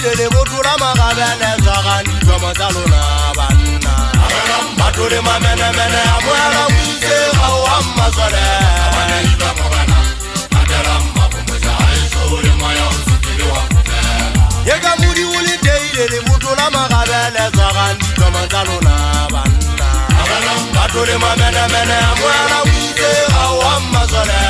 teile le botola magabele zagandi toma tsa lona banna matole mamenemene a moela witse ga o a mmasole ye ka modi o le teile le botola magabele zagandi toma tsa lona banna matole mamenemene a moela witse ga o a mmasole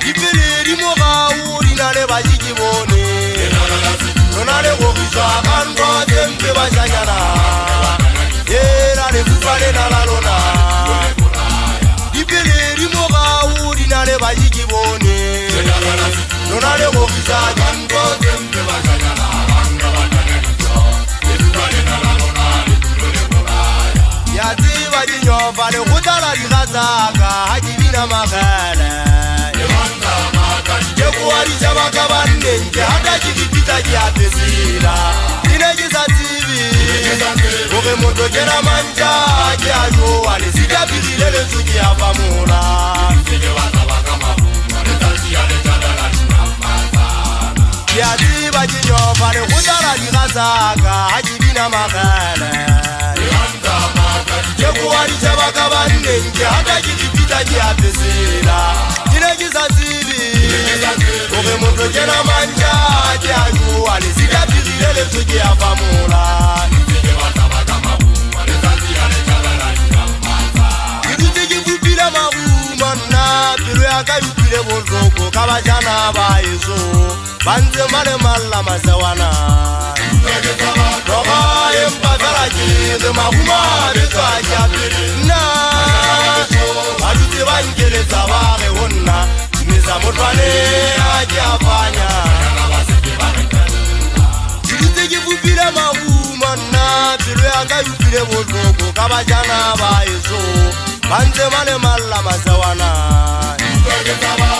Ipele moga o dina le bajiki bone Nona le gogiswa kanto tempe bajanyana Yela le fufale na la lona Ipele moga o dina le bajiki bone Nona le gogiswa kanto tempe bajanyana Ya tiba di nyofa le kutala di gazaka Hajibina magale Jekuwari chabaka banenge hata chikipita chiapesila Inejisa TV Koke moto jena manja Ajo wale sijapilile suji hafamula Yatiba jinyofa le kutala digazaka Hajibina magale Jekuwari chabaka banenge hata chikipita chiapesila Inejisa TV Koke moto jena manja Ake aju wale sijapilile le suji hafamula Idutiki kupile marumana Pilo ya kayupile bozoko Kabajana ba yeso Banze male mala masewana Noga yempa fela jire maruma Beto ajapile Na Adute bangele zabare wonna Meza motwane aje afanya Idutiki kupile marumana Pilo ya kayupile bozoko Kabajana ba yeso Banze male mala masewana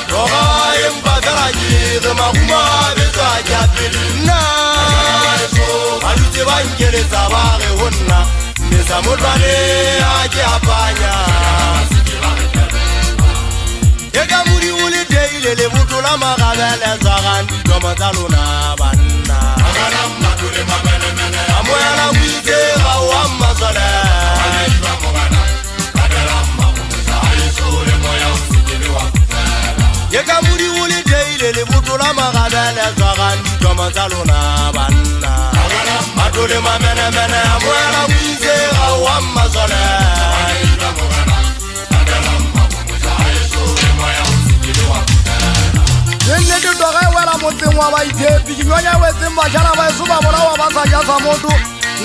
Noga yempa fela jire maruma Beto ajapile Na Adute bangele zabare wonna Meza motwane aje afanya Eka muri uli teile le butola magabele zagandi toma tsa lona banna Amoela wite ga o a mmasole Eka muri uli teile le butola magabele zagandi toma tsa lona banna Matole mamenemene amoela wite ga o a mmasole Nne doge wela motseng wa baitepi Kinyonya wetseng bajana ba eso ba bona wa ba sa jasa moto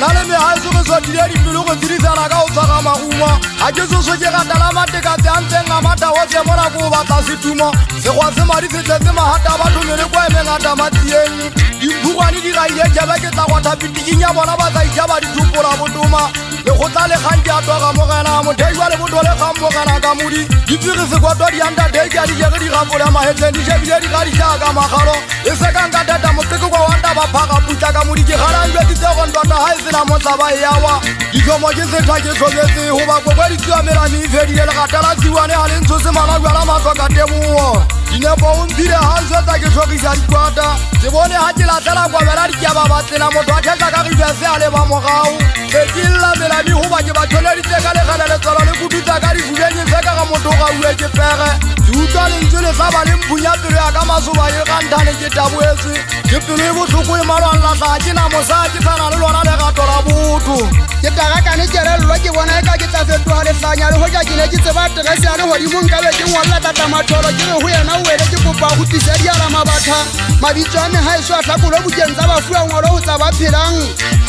Nale me haeso ke so dile dipelo go dirisana ka o tsaka maguma A ke so so ke gata la mateka tse antseng a mata o tse mona ko batla setumo Se gwa se madi se tletse mahata ba thomele kwa eme ngata matieng Dimpugwane di gaile jaba ke tla gwata pitikinya bona ba sa ijaba dithupola botoma Le go tla le kganti a toga mogena Mothei wa le botole kgang mogena ka modi Dipiri se kwa di anda deki a di jege di gafole mahetleng Di jebile di ga di jaaka magalo E se ka nka tata moteko kwa wanda ba phaka putla ka modi Ke garantwe di tse gondota ha e sena motlaba e yawa Dikhomo ke setha ke tlhoketse Ho ba kokwe di tsuamela me ifedile le gatela tsiwane ha le ntsho se mana jwala matswa ka tebogo Dinepo o mphile ha nswetsa ke tlhokisa dikwata Ke bone ha ke latlela kwabela dikiaba batlena Motho a thetla ka gijase a le ba mogau E ke llamelami ho ba ke batlholeditse ka legele letsolo le kudutsa ka difubenye Tse ka ga motho ga ue ke pege Ke utlwa lentswe le sa ba le mphunya pelo ya ka masoba e gantane ke taboetse Ke pelo e botlhoko e malwan latla Ke na mosa ke tsana le lona le gato la botho Ke tagakane kerelelwa ke bona e ka ke tla fetoga letlanya Le hoja ke ne ke tseba terese ya le godimo nkabe ke ngwalla tata matholo Ke re ho yena o ele ke kopa go tlisa diala mabatha Mabitso a mehaeso a tlhakolo bokeng tsa bafua ngwalo go tsa ba phelang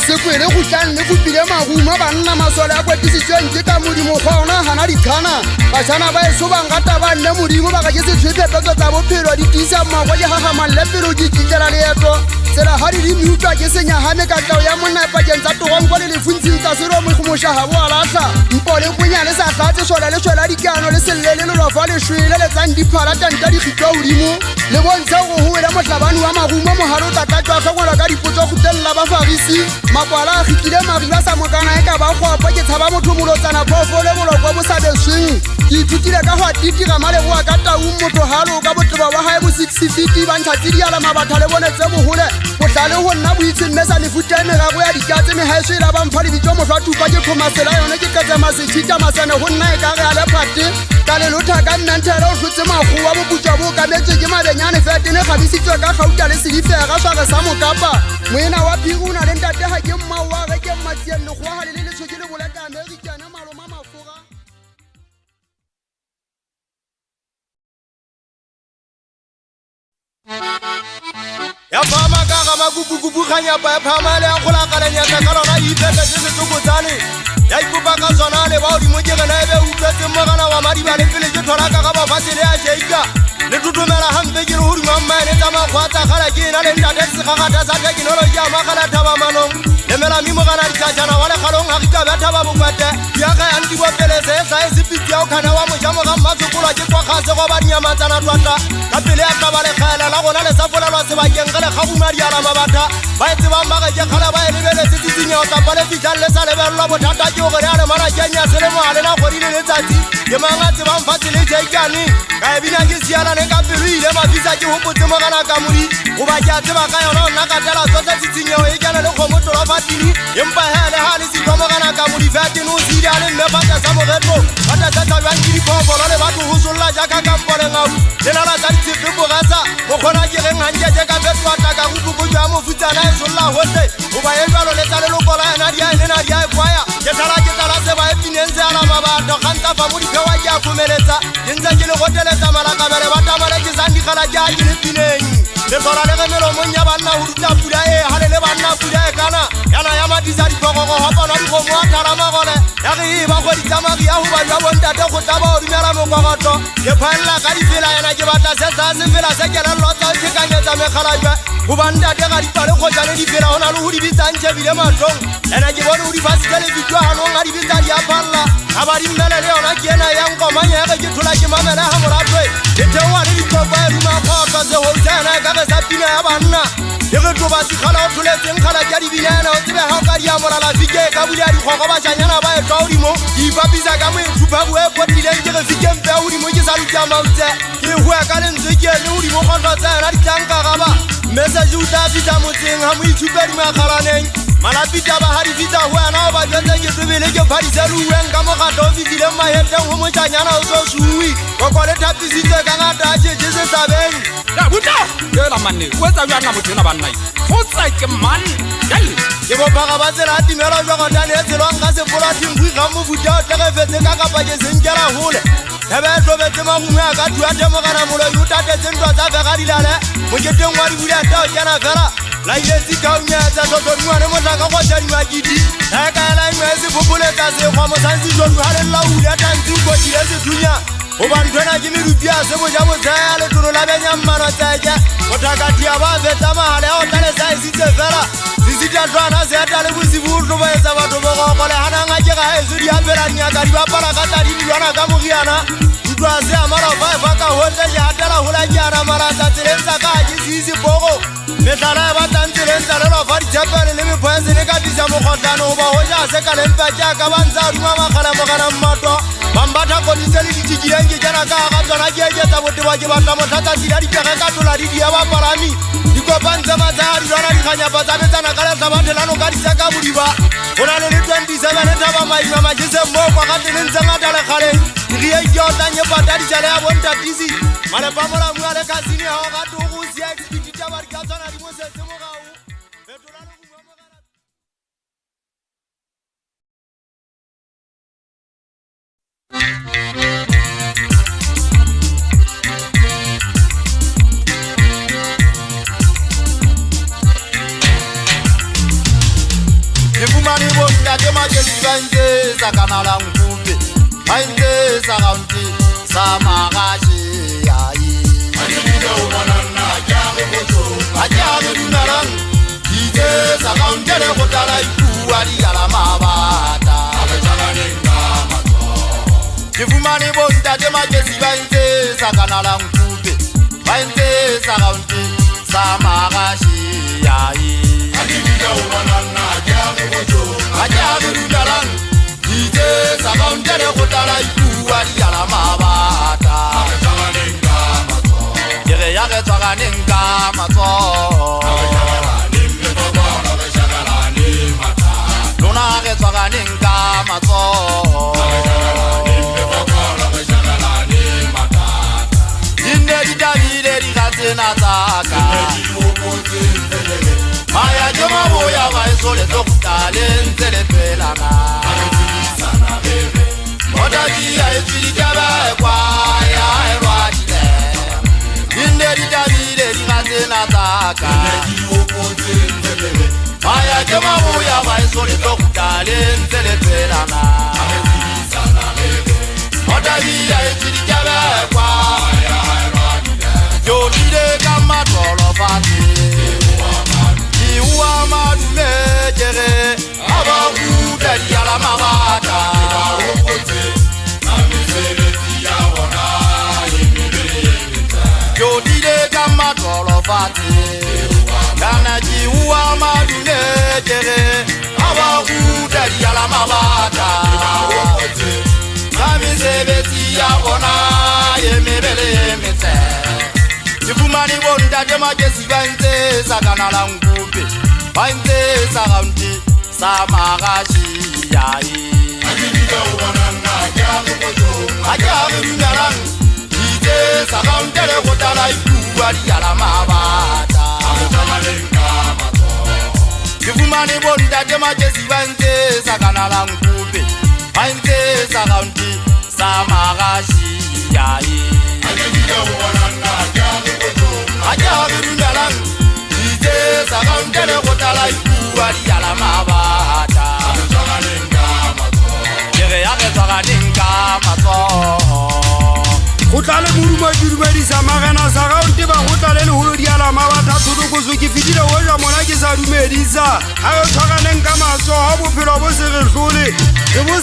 Sekwele go tlang le kopile maguma Banna masole a kwetisitsweng ke ka modimo Kgwa ona hana dikhana Bashana ba eso ba ngata ba nne modimo Ba ka ke se tshwepepetso tsa bophelo Di tisa mmako ke gagamanle pelo ke kitlela leeto Tsela ha di di miutlwa ke senyahame ka tlao ya monna Pakeng tsa togonko le lefuntshing tsa seromo Go moshaha bo alata mpole punyane sa tlatse sola le sola dikano le sellele le lofa le shwele le tsang diphara tanta di khitwa hodimo le bontsha go hoela motlabane wa magumo moharo tatatwa tlhokola ka dipotso go tella ba farisi mapala a khitile mariba sa mokana e ka ba khopa ke tshaba motho molotsana phofole bolokwa bo sa besweng ke ithutile ka go atitira maleboa ka tau motho halo ka botleba wa hae bo 6 feet ba ntsha tsi ala mabatha le bonetse bohole botlale go nna boitse mme sa lefuta ene ga go ya dikatse me hae swela ba mphadi bitso motho a tupa ke khomasela yone ke katsa masethita masane go nna e ka re a le phate ka le lotha ka nnantela o hlotse mago wa boputswa bo ka metse ke mabenyane fetene ga bisitswe ka gauta le sedifega sware sa mokapa moena wa phiru na le ntate ha ke mma wa re ke mmatsieng le go ha le le tshoke le bolata American maloma mafura ya fama ka ga magugugubu khanya pa phama le go la kala nya ka lona ipete se tsokotsane ya ipopa ka tsona le ba di mojega na ebe utletse mogana wa madiba le pele ke thola ka ga ba fatsele ya jeika le tutumela hambe ke huri mamma ne tama khwatsa khala ke na le ntate se gagata sa technology ya magala thaba manong le mela mi mogana di tjana wa le khalong ha ka ba thaba bokwete ya ga anti bo pele se sa e sipiti ya khana wa mojamo ga matsokola ke kwa khase go ba dinyama tsana twata ka pele ya ka ba le khala la gona le safola lwa se ba keng ga le khagumadi ala mabata ba itse ba mmaga ke khala ba e lebele se tsitsinya ka ba le fitla le sa le ba lwa bothata ke go re ale mara kenya se le mo ale na godile le tsatsi ke manga tse ba mfatsele jeikane ka e bina ke siana ne ka pelo ile ma visa ke hopotse mo kana ka muri go ba ke tseba ka yona nna ka tela tsotsa tsitsinya e kana le khomo tlo fatini empa hele ha le sitwa mo kana ka muri fati no sile ale mme ba tsa mo retlo ba tsa tsa ba ngiri phobolo le batho ho solla jaka ka mpole ngau le la la tsa tsipe bo gatsa go khona ke re nganje je ka betwa ta ka go go ja mo futsana e solla hote go ba e jalo le tsale lo kola na dia ne na dia e kwaya ke tala se ba e pinenze ala mabato kanta fa mo di phewa ke a kumeletsa ke ntse ke le goteletsa malaka bele ba tamale ke sandi khala ke a ke le pineng le tsora le ge melo monya banna ho ruta pula e hale le banna pula e kana yana ya madisa di gogo go hapa no di go mo atala magole ya ge ba go di tsamagi ya ho ba ya bonta te go taba o dumela mo gogoto ke phalla ka di fela yana ke batla se sa se fela se ke la lotsa ke kanyetsa me khalajwa go banda te ga di pale go jane di fela hona le ho di bitsantse bile matlong yana ke bona ho di fasitele bitwa hano ngadi bitsa di apalla ha ba di mmele le yona ke ena ya nkomanya ge ke thola ke mamela ha moratwe ke tewa le di kopa e ruma khotsa se ho tsena ka ge sa pina ya banna le ge tlo ba se khala o tholetseng khala ke di binana o tsebe ha o ka di amora la fike ka bula di khogo ba janyana ba e twa hodimo di papisa ka mo e thupa go e potileng ke re fike mpe hodimo ke sa lutya mautse ke hua ka le ntse ke le hodimo khotsa tsena di tlanka ga ba message uta fita motseng ha mo ithupa di makhalaneng malapita ba hari fita hua na ba jwetsa ke tsebele ke phadisa luweng ka mo ga do fitile maheteng ho mo janyana o so suwi go kwa le tapisitse ka ngata je se sabeng la buta ke la manne o etsa jana motho na banna fotsa ke man dai ke bo phaga ba tsela timela jwa go dane tselwang ka se fola timbui ga mo buta o tle fetse ka ka pa ke senkela hole ebe tlo betse magume a ka tua temo kana molo yo tatetse ntwa tsa vega dilale mo ke teng wa di bula ta o kena fela la ile tsi ka unya tsa so do nwa ne mo tla ka go tsa di makiti ha ka la nwa se bobole tsa se go mo sanzi jo nwa le la u ya tantsi go di se dunya o ba ntwana ke merupia se bo ja bo tsaya le toro la benya mmano tsaja o taka dia ba vetsa mahale o tla le sa isitse fela sisita tswana se ata le bosibu tlo ba etsa batho bo go go le hana nga ke ga e se di apela nya ka di ba pala ka ta di lwana ka mogiana ntwa se amara ba ba ka hotle ya tala hola jana mara tsa tseletsa ka ke sisi bogo metala ba tantseletsa le lo fa di tshepele le me phoense le ka disa mo khotlano ba ho ja se ka lempa ja ka banza ruma magala mo kana mmatwa bambata go di tseli di tsikileng ke jana ka ga tsona ke etsa boteba ke batla motlhatsa dira di pege ka tola di dia ba parami di kopantse matsa di lwana di khanya ba tsa betsana ka le tsabandelano ka di sa ka bodiba gona le 27 thaba maima ma ke se mo kwa ga teng ntse ngata le khale di ye ke otanye pata di tsale ya bonta tisi male pa mola mo ale ka sini ha ga to go sia expedita ba di ka tsana di mo se mo ga o betola lo go mo ga Ifumani bonta ke ma ke sibanje sakana ngumbe Hainde sakamti samagashi yayi Adibida umanana jago koto Ajabe dunaran Ije sakamjele kotala iku ali ala mabata kana la nkube ba ntse sa gaunti sa magashi yae akibika ubana na jago bojo ajago rudalan ite sa gaunti le gotala ikuwa ya la mabata akatanenga mato yere ya ke tsaganenga mato lona ke tsaganenga mato Nataka Maya joma boya maisole tokutale nzele pelana Modaji ya echirikaba kwa ya erwajile Inderi jabile dikate nataka Maya joma boya maisole tokutale nzele pelana Modaji ya echirikaba kwa Yo dide kama tolo fati Iwa madume jere Aba udari ala mabata Yo dide kama tolo fati Kana jiwa madume jere Aba udari ala mabata Kami sebeti ya wana Yemebele yemete Ifumani wonda jema jesi bante sakana la ngube bante sakamti samagashi yae akibika ubanana jago bojo ajago rudalan ite sakamti le gotala ikuwa ya la mabata akatanenga mato Ifumani wonda jema jesi bante sakana la ngube bante sakamti samagashi yae akibika ubanana Ajago rundalan ite sakamtele gotala ikuwa ya la mabata akatanenga mato yere ya ke tsaganenga mato Gotale murumadi sa magana sa gaunte ba gotale le holo di ala mabata thurukuzu ke fitile hoja mona ke sa dumedisa a go tsaganenga matso ha bophelo bo se re hlole ke bo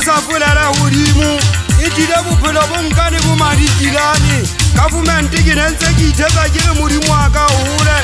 sa fula la hodimo e dile bophelo bo nkane bo madikilane Government ke nentse ke ithetsa ke re modimo wa ka hole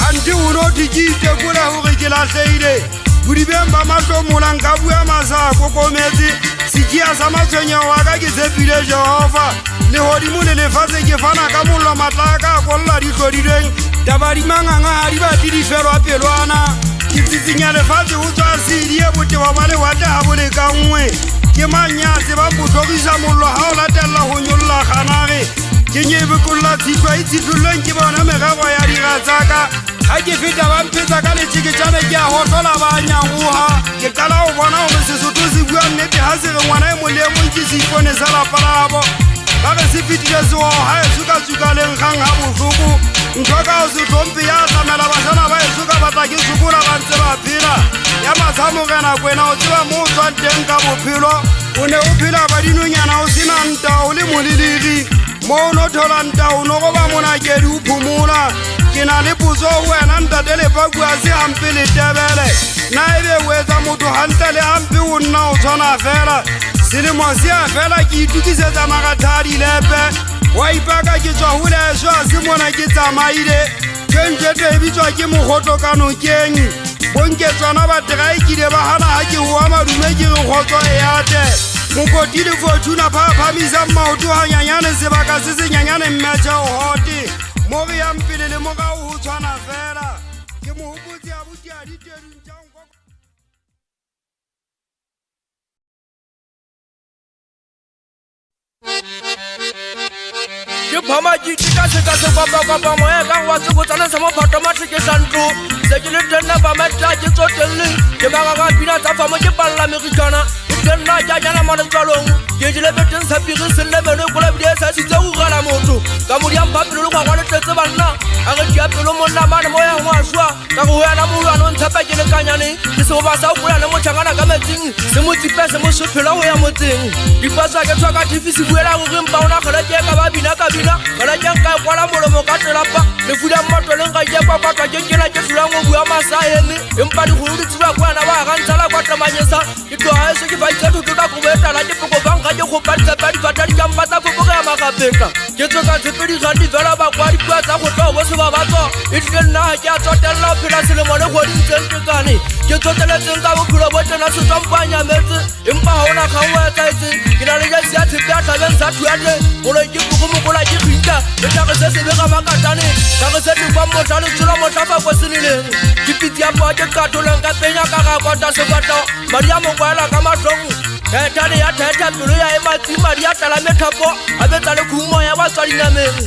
anti o no dikite kula hore ke lahleile budibeng ba matlomolang ka bua masa kokometse sikia sa matshwenyeho wa ka ke tshepile Jehova lehodimo le lefatshe ke fana ka mollo matla ka kolla dihlodileng taba di manganga ha di batle di felwa pelwana ke tsitsinya lefatshe ho tswa sedi e boteba ba lewata ha bo le ka nngwe ke manyatse ba botlogisa mollo ha o latella ho nyolla kganare ke nyebe kolla tshitwa itshitlolleng ke bona merero ya diratsaka ha ke feta ba mphetsa ka letšheketšane ke a hotola ba nyangoga ke qala go bona gore Sesotho se bua nnete ha se re ngwana e molemong ke se ipone sa lapa labo ba re se fetile segogo ha e suka-suka le nkgang ga bohloko ntho ka go se tlhompe ya tlamela basana ba e suka batla ke sokola ba ntse ba phela ya matsamogena kwena o tseba mo o tswang teng ka bophelo o ne o phela badinonyana o sena nta o le molelegi mo o no thola nta o no go ba monakedi o phomola ke na le potso ho wena ntate Lepakua se hampe le Tebele na ebe o etsa motho hantle le hampe o nna o tshwana fela selemo se a fela ke itukisetsa magatha dilepe wa ipaka ke tswa hole eso a se mona ke tsamaile tshwentšhetho e bitswa ke mogotlo ka nokeng bonke tswana bateraekile ba hana ha ke hoa madume ke re kgotso e ate mokoti le Fortuna phaphamisa maoto hanyanyane sebaka se senyanyane mmetšhe o hote mo re yang pele le morao ho tshwana fela ke mohopotsi abuti a diterung tša nkoko ke phama ke ka se kwapa moya ka wa se go tsana sa mo phatoma ke santlo se ke le tena ba matla ke tsotelle ke ba ga pina tsa famo ke palla americana ke nna ja jana mo le tswalong ke jile beteng sa piri se le meno go la bile sa se tsa go gala motho ka mo dia mpapelo go gwa le tletse banna a re dia pelo mo nna mana moya ngwa shwa ka go ya na mo ya no ntshapa ke le kanyane ke se go ba sa go ya na mo tshangana ka metsing se mo tsipa se mo sophela go ya motseng di pasa ke tswa ka tv se buela go rimpa ona khala ke ka ba bina kana ke ka kwala molomo ka telapa le fuda motho le ga ke kwa kwa ke kela ke sula ngo bua masaene empa di go di tsiba kwa na ba ga ntsala kwa tlamanyesa ke tlo ha se ke ba itse thuto ka go beta la ke poko banga ke go patsa pa di fata di kamba tsa go ka ma ka peta ke tsoka tshepedi gandi fela ba kwa dipua tsa go tlo bo se ba batso e tle nna ke a tsotella phela selemo le go dintse tekane ke tsoteletseng ka bophelo bo tena se tsompanya metse empa ha ona kgangwe ya tsaetse ke na le ja sia tshepe ya tlhabeng sa thuate go le ke pugo mokola ke khwita le tla go se se be ga makatane ka go se di kwa motla le tsula motla fa go senileng ke pitsi ya po ke katoleng ka penya ka ga kota se batla maria mo kwala ka matlong tane ya theta pelo ya ematsi maria tala methapo a betsa le khumo ya ba tswadi nameng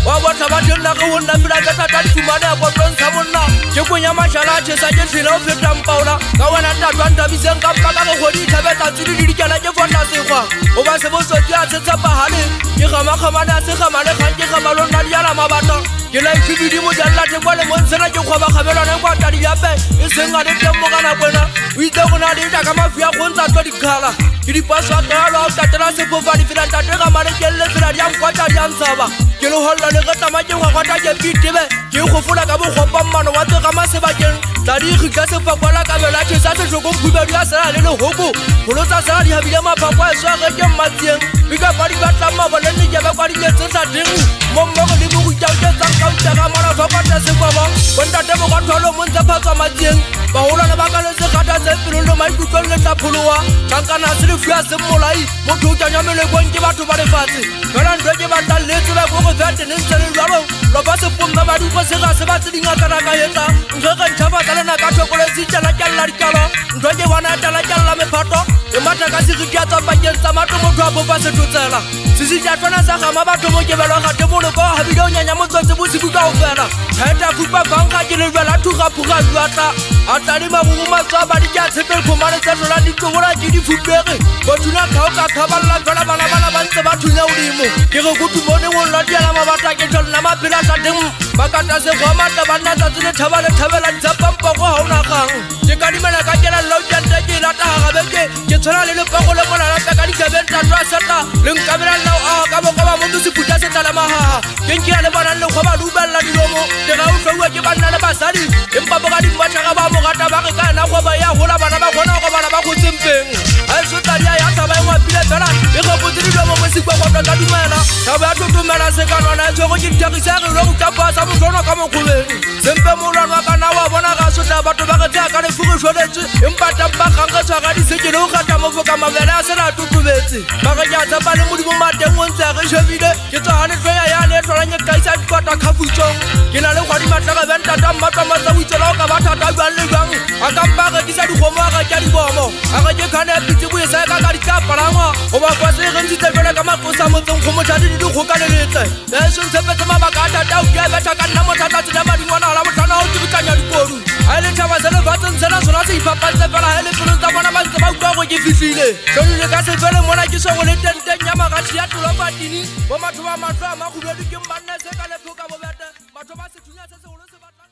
wa botha ba tla go wona pela ka tata di fumane ya botlong sa bonna ke konya mashala a tshesa ke tshela o feta mpaola ka wana tatwa ntabiseng ka paka go godi thabetsa tsudi di dikela ke fota segwa o ba se botso ke a tsetsa pahale ke gama khamana se gamale kgang ke gama lona di ala mabata ke la ikibidi mo jalla te kwa le monsena ke khoba khabelana kwa tadi yape e senga le temmo kana kwena o itse go na le ta ka mafia go ntsa twa dikhala ke di paswa ka lo ta tela se pofa di fela ta ga mane ke le fela di kwa tadi ansaba ke lo holla le ga tama ke go ta ke bitebe ke go fola ka bo gopa mmano wa tse ga masebakeng tadi khika se fa kwala ka bela ke sa se joko khubedi ya sala le hoko go lo tsa sala di habile mafakwa swa ga ke matsieng bika bari ba tla ma bole ni ke ba kwa di ke tsa ding mo mo go di go ja ke tsa ka tsa ga mara fa kwa tsa se kwa ba kwenda te mo ga tholo mo ntsa phatsa matsieng ba hola le ba ka le se khata se pelo le mai kutlong le tla pholowa tsankana se le fua se molai mo thuta nya mele go nke batho ba le fatse kana ntwe ke ba tla le tse ba go go tsate ne ntse le jalo lo ba se pomba ba di go se ga se ba tse dinga kana ka yetsa ntwe ga ntshaba tla na ka thokole se tla ka la dikalo ntwe ke wana tla ka la me phato e mata ka se ga tsa ba ke tsa mato mo thwa bo ba se tutsela se se ja tswana sa ga ma batho mo ke belo ga te mo le go ha bidao nya mo tsotse bo se buka o fela thata fupa banka ke le bela thuga phuga lwatla a tani ma mo ma tsa ba di ja tshepel khomane tsa rona di tlogola ke di fupere go tuna khao ka khaballa tsala bana ba ntse ba thunya udimo ke go kutu mone mo la di ala mabata ke tsona ma phela tsa ding ba ka ta se go mata bana tsa tsile thabela tsa pampa go ha ona gang ke ka di mela ka ke la lo tsa ke la ta ga beke ke tsona le pago le mola la ka di kebel tsa twa seta le nkabela la a ka bo ka ba mo tsi puta se tala maha ke nke le bana le go ba lubella di lomo ke ga o tlowa ke bana le basadi empa ba di batla ga ba mo gata ba ke kana go ba ya hola bana ba gona go bana ba go tsempeng a se tla ya tsa ba ngwa pile fela e go botsi lo mo se kwa go ka dumela ka ba tutumela se ka nona tso go ke tirisa re lo ka pa sa mo tsona ka mo khuleng sempe mo lwa ka na wa bona ga se tla batho ba ga tsa ka le fugo shweletse empa tamba ga tsa ga di se ke lo ga ta mo foka mabela se na tutubetse ba ga ja tsa ba le modimo mateng o ntse ga shebile ke tsa hane tsoya ya le tsolanye ka isa kwata khafutsong ke na le khwadi matla ga benta ta matla matsa o itse lo ka ba thata ba le bang a ka mpa ga disa di gomo ga ja di bomo a ga ke khane pitse bo isa ka ga di ka palangwa o ba kwa se re ntse fela ka makosa mo tsong go motha di go ka le letse le se se petse ma ba ka ta ta o ke ba ta ka nna mo thata tsena ma di ngwana la mo thana o ke bitanya di kodu a le thaba se le batsen tsena sona se ipapatse fela hele pelo tsa bona ba tsa ba utlwa go ke fihlile so le ka se fela mona ke so go le tenteng ya magashi ya tlo ba tini bo matho ba matlo a magubedi ke mbanna se ka le phoka bo bete batho ba se thunya se se go le se batlang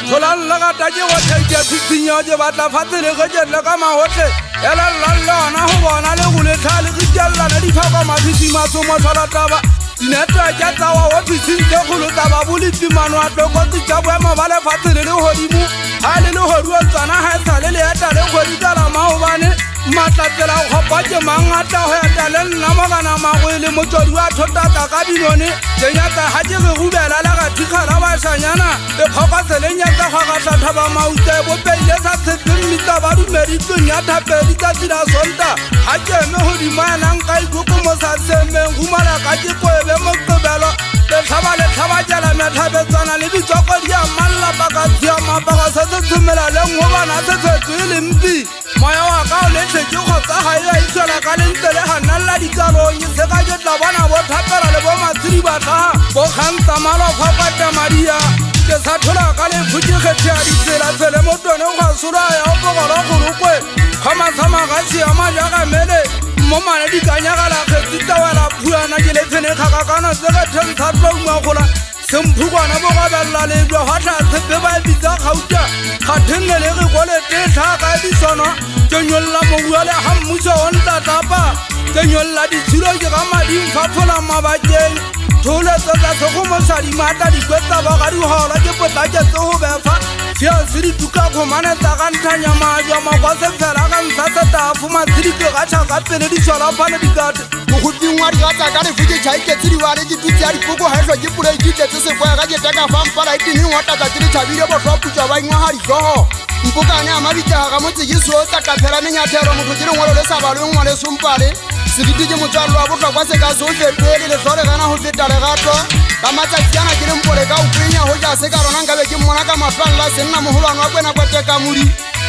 Thola laga ta je go thaitya tsitsinya je batla fatsele go je la ka mahotle ela lallana ho bona le go le thale ke tjalla le diphaka mathitsi matso mo thola taba dinetwa ja tsawa wa fitsintle go lo taba bolitsi mano a tloko tsa boema ba le fatsele le hodimo ha le hoduwa tsana ha tsale le eta le go di tsala maobane matla tsela go paje mangata ho eta le nna mo kana magwele motsodi wa thota ka ka dinone tsenyata ha je re rubela la ga thikhala ba sanyana le khoka tselenya tsa ga ga thaba maute bo pele sa tseteng mitsa ba dumedi tsonya thapedi tsa tsila sonta ha ke me ho di mana nka ikuko mo sa semeng humala ka ke kwebe mo qobelo le thaba jala me thabetsana le ditsoko di a malla ba ka tsia mapaka sa tsumela le ngobana se tswele mpi moya wa ka le tle ke go tsa ga ya itsela ka le ntele hanalla ditsalo ye se ka je tla bona bo thapela le bo matsiri ba tla bo khantsa malo phapata maria ke sa thola ka le fuji kgethe a ditsela tsele mo tone go sura ya o bogoro go rukwe khama sama ga tsi ama ja ga mele mo mane di kanya ga la khetsi tawala phuana ke le tsene khaga kana se ga theng thatlo mo gola semphukwana bo ga balla le bwa ha tla tsebe ba bitsa khauta ga thengele re go le te tha ka di sona tsenyolla mo bua le ha mmuso on tla tapa tsenyolla di tshilo ke ga madi mfaphola mabakeng thole tsa tsa go mo sa di mata di kwetsa ba ga di hola ke potla ke tso ho befa fiase dituka khomane tsa ka nthanya majwa makwase fela ka ntsha setafo matshedike ga tšhaka pele di tšwala phane dikate mogopingwa di gatsa ka refuke tšhaiketse diwale ke tutsi ya dipoko ga etlwa ke pula ikitetse sekoya ka keteka fampala iteneng wa tatsatse le tšhabile botlhoputswa ba ingwa ga ditlhogo mpokane a mabitlaga ga motse ke seo tsa kaphela menyathero motho ke lengwalo le sa balweng ngwa le sompale seriti ke motswallo wa botlhokwa se ka se o fetoele letlho le gana go feta legato ka matsatsi ana ke lempole ka okwenya go ja se ka rona nkabe ke mmona ka mafalla se nna mogolwane wa kwena kwa tekamodi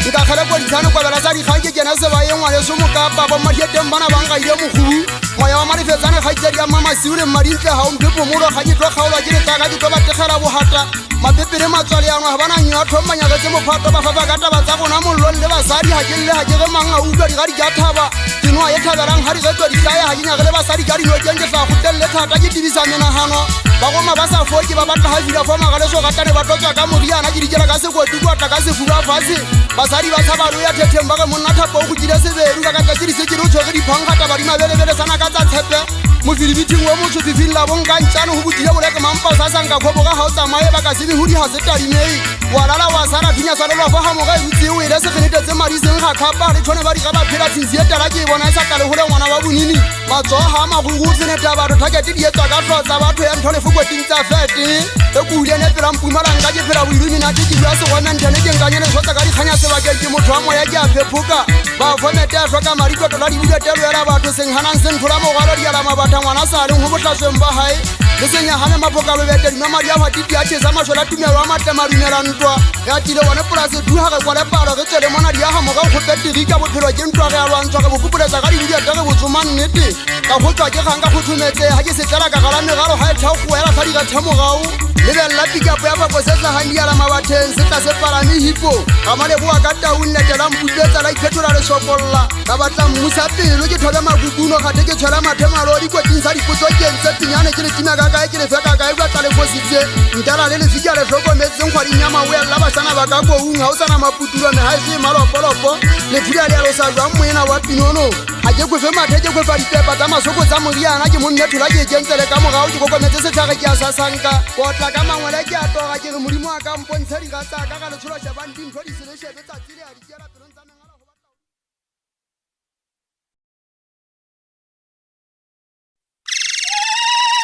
nka kgele koditshane kwabela sa dikgang ke kena se ba ye ngwa le somokapa bomadieteng bana ba nkaile mogobu moya wa marifetsane kgaitsadi ya mamasiu le mmadintle ga omphepomolo ga ke tlo kgaolwa ke letaka ke tlo bategela bogata mapepe le matswale yango ga bana nyo a thommanyaketse mophato ba fafa ka taba tsa gona mollong le basadi ga ke lle ga ke ge mang a utlwa digadi ka thaba tenoa ye thabelang ga di getswa dikae ga ke nyake le basadi ka dinokeng ke tla gotelele thata ke tibisa menagano ba goma ba sa foke ba batla ga fila fo magaleso gatane ba tlotswa ka moriana ke dikela ka sekoti kwa tla ka sefura fase basadi ba tshabalo ya thetheng ba ge monna thapo go kile seberu ka ka tse di se ke re tshwere diphangata ba di mabelebele sana ka tsa tshepe mofilibiting wa motho fifing la bonkantsane go botile boleke mampa sa sanka khobo ga ga o tsamaye ba ka se hudi ha se tadimei wa lala wa sara thunya sa lelwa fa ga mo ga itse o ile se kgenetetse madiseng ga khapa le tshone ba di ga ba phela tsinzi etala ke bona sa tale hole ngwana wa bonini matso ha magugu tseneta ba re thakete di etswa ka tlotsa batho ya nthole fokoting tsa fete e kuile ne pela mpumalanga ke phela boilumi na ke bua se gona ntene ke nkanyane tshotsa ka dikhanya se ba ke motho wa moya ke a phephuka ba fomete a hloka mariko tola di bua telo ya batho seng hanang sen thola mo galo di ala mabata ngwana sa le go botlasweng ba hae le senya hane mapoka bebete di mama di a matiti a tshesa mashola tumelo a matema rumela ntwa ya tile bona polase du ha re kwa le palo re tsele mona di a ha moga go fetiri ka bophelo ke ntwa re a lwantswa ka bopupuletsa ka di bua tere botsoma nnete ka go tswa ke gang ka go thumetse ha ke se tsela ka gala megalo ha e thaugo ya ga di ga themogao lebella pikapo ya baposetsa ga ndi ala mabatheng se tla se parame hipo ga male boa ka taunne tela mputletsa la iphetola le sokolla ka batla mmusa pelo ke thola makukuno ga ke tshola mathemalo di koting sa dipotso ke ntse tinyane ke le tima ka kae ke le feka kae ba tla le fositse ntala le le fika le hlokometseng kgwa dinyama o yalla basana ba ka boung ha o sana maputulo me ha e se malopolopo le thuya le lo sa jwa moena wa pinono a ke go fe mathe ke go fa dipepa tsa masoko tsa moriana ke monna thola ke kentsele ka mogao ke go kometse se tlhage ke a sasanka potla ka mangwele ke a toga ke re modimo a ka mpontshe di gatsa ka ga letsholo shebang dintho di sele shebe tsatsi le a di tsela pelong tsa mengala go batla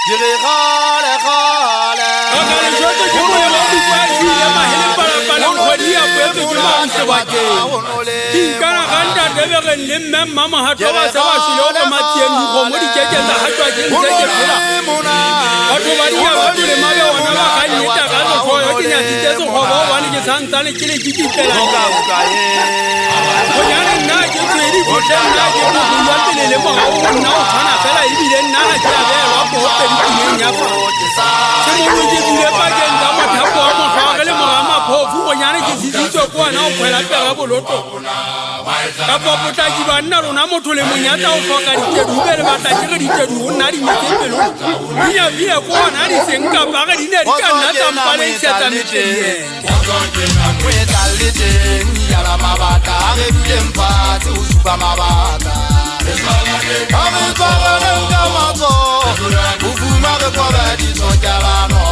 dire gale gale ka le joto ke mo ya bupasi ya mahele pala ngodi ya pete ke ba ntse ba ke di kana ganda debe ge le mmemma ma ha twa sa ba shilo go matien go mo di keke tsa ha twa ke ntse ke phela batho ba dia ba le mabe ona ba ka nyeta ka go go ke nya di tse go go ba ni ke santsane ke le dikitela ka ka ye go nyane nna ke tswedi go tla ke go bua pele le mo nna o tshwana fela e bile nna ha ke a be wa go pedi ke nya fa se mo ke dile pa ke nda mo thapo mo ga le mo ma phofu go nyane ke sisitswe ko na o phela pega boloto ka popota ke ba nna rona motho le monyata o hloka ditedu be le batla ke re ditedu o nna di metsepelo nya bia ko na di senka ba ga di ne di ka nna tampale setsa meteng Mwetaliteng yala mabata Arepilem pati usupa mabata Ametwagane nkamato Ufuma rekwabe diso jalano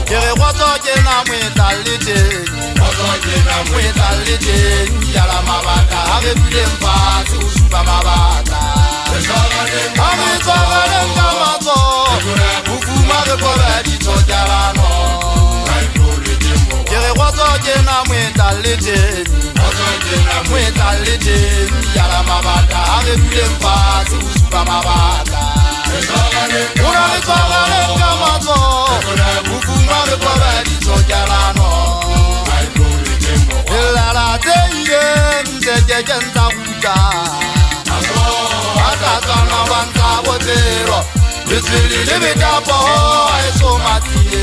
Kere wato kena mwetaliteng Mwetaliteng yala mabata Arepilem pati usupa mabata Ametwagane nkamato Ufuma rekwabe diso jalano Kere wato kena mwetaliteng yala mabata Arepilem pati usupa mabata Una metwagane nkamato Ufuma rekwabe diso jalano Ilala teide nteke kenta kuta Atatana wanta botero Litwili libitapo Eso matie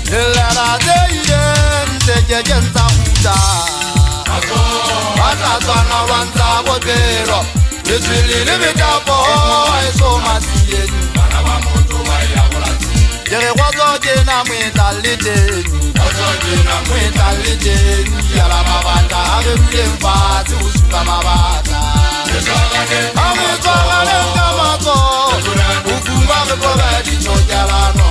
Ilala teide nteke kenta kuta Atatana wanta botero Litwili libitapo Eso matie Kere wazo kena mwetaliteng yala mabata Arepilem pati usupa mabata Ametwagane nkamato Ufuma rekwabe diso jalano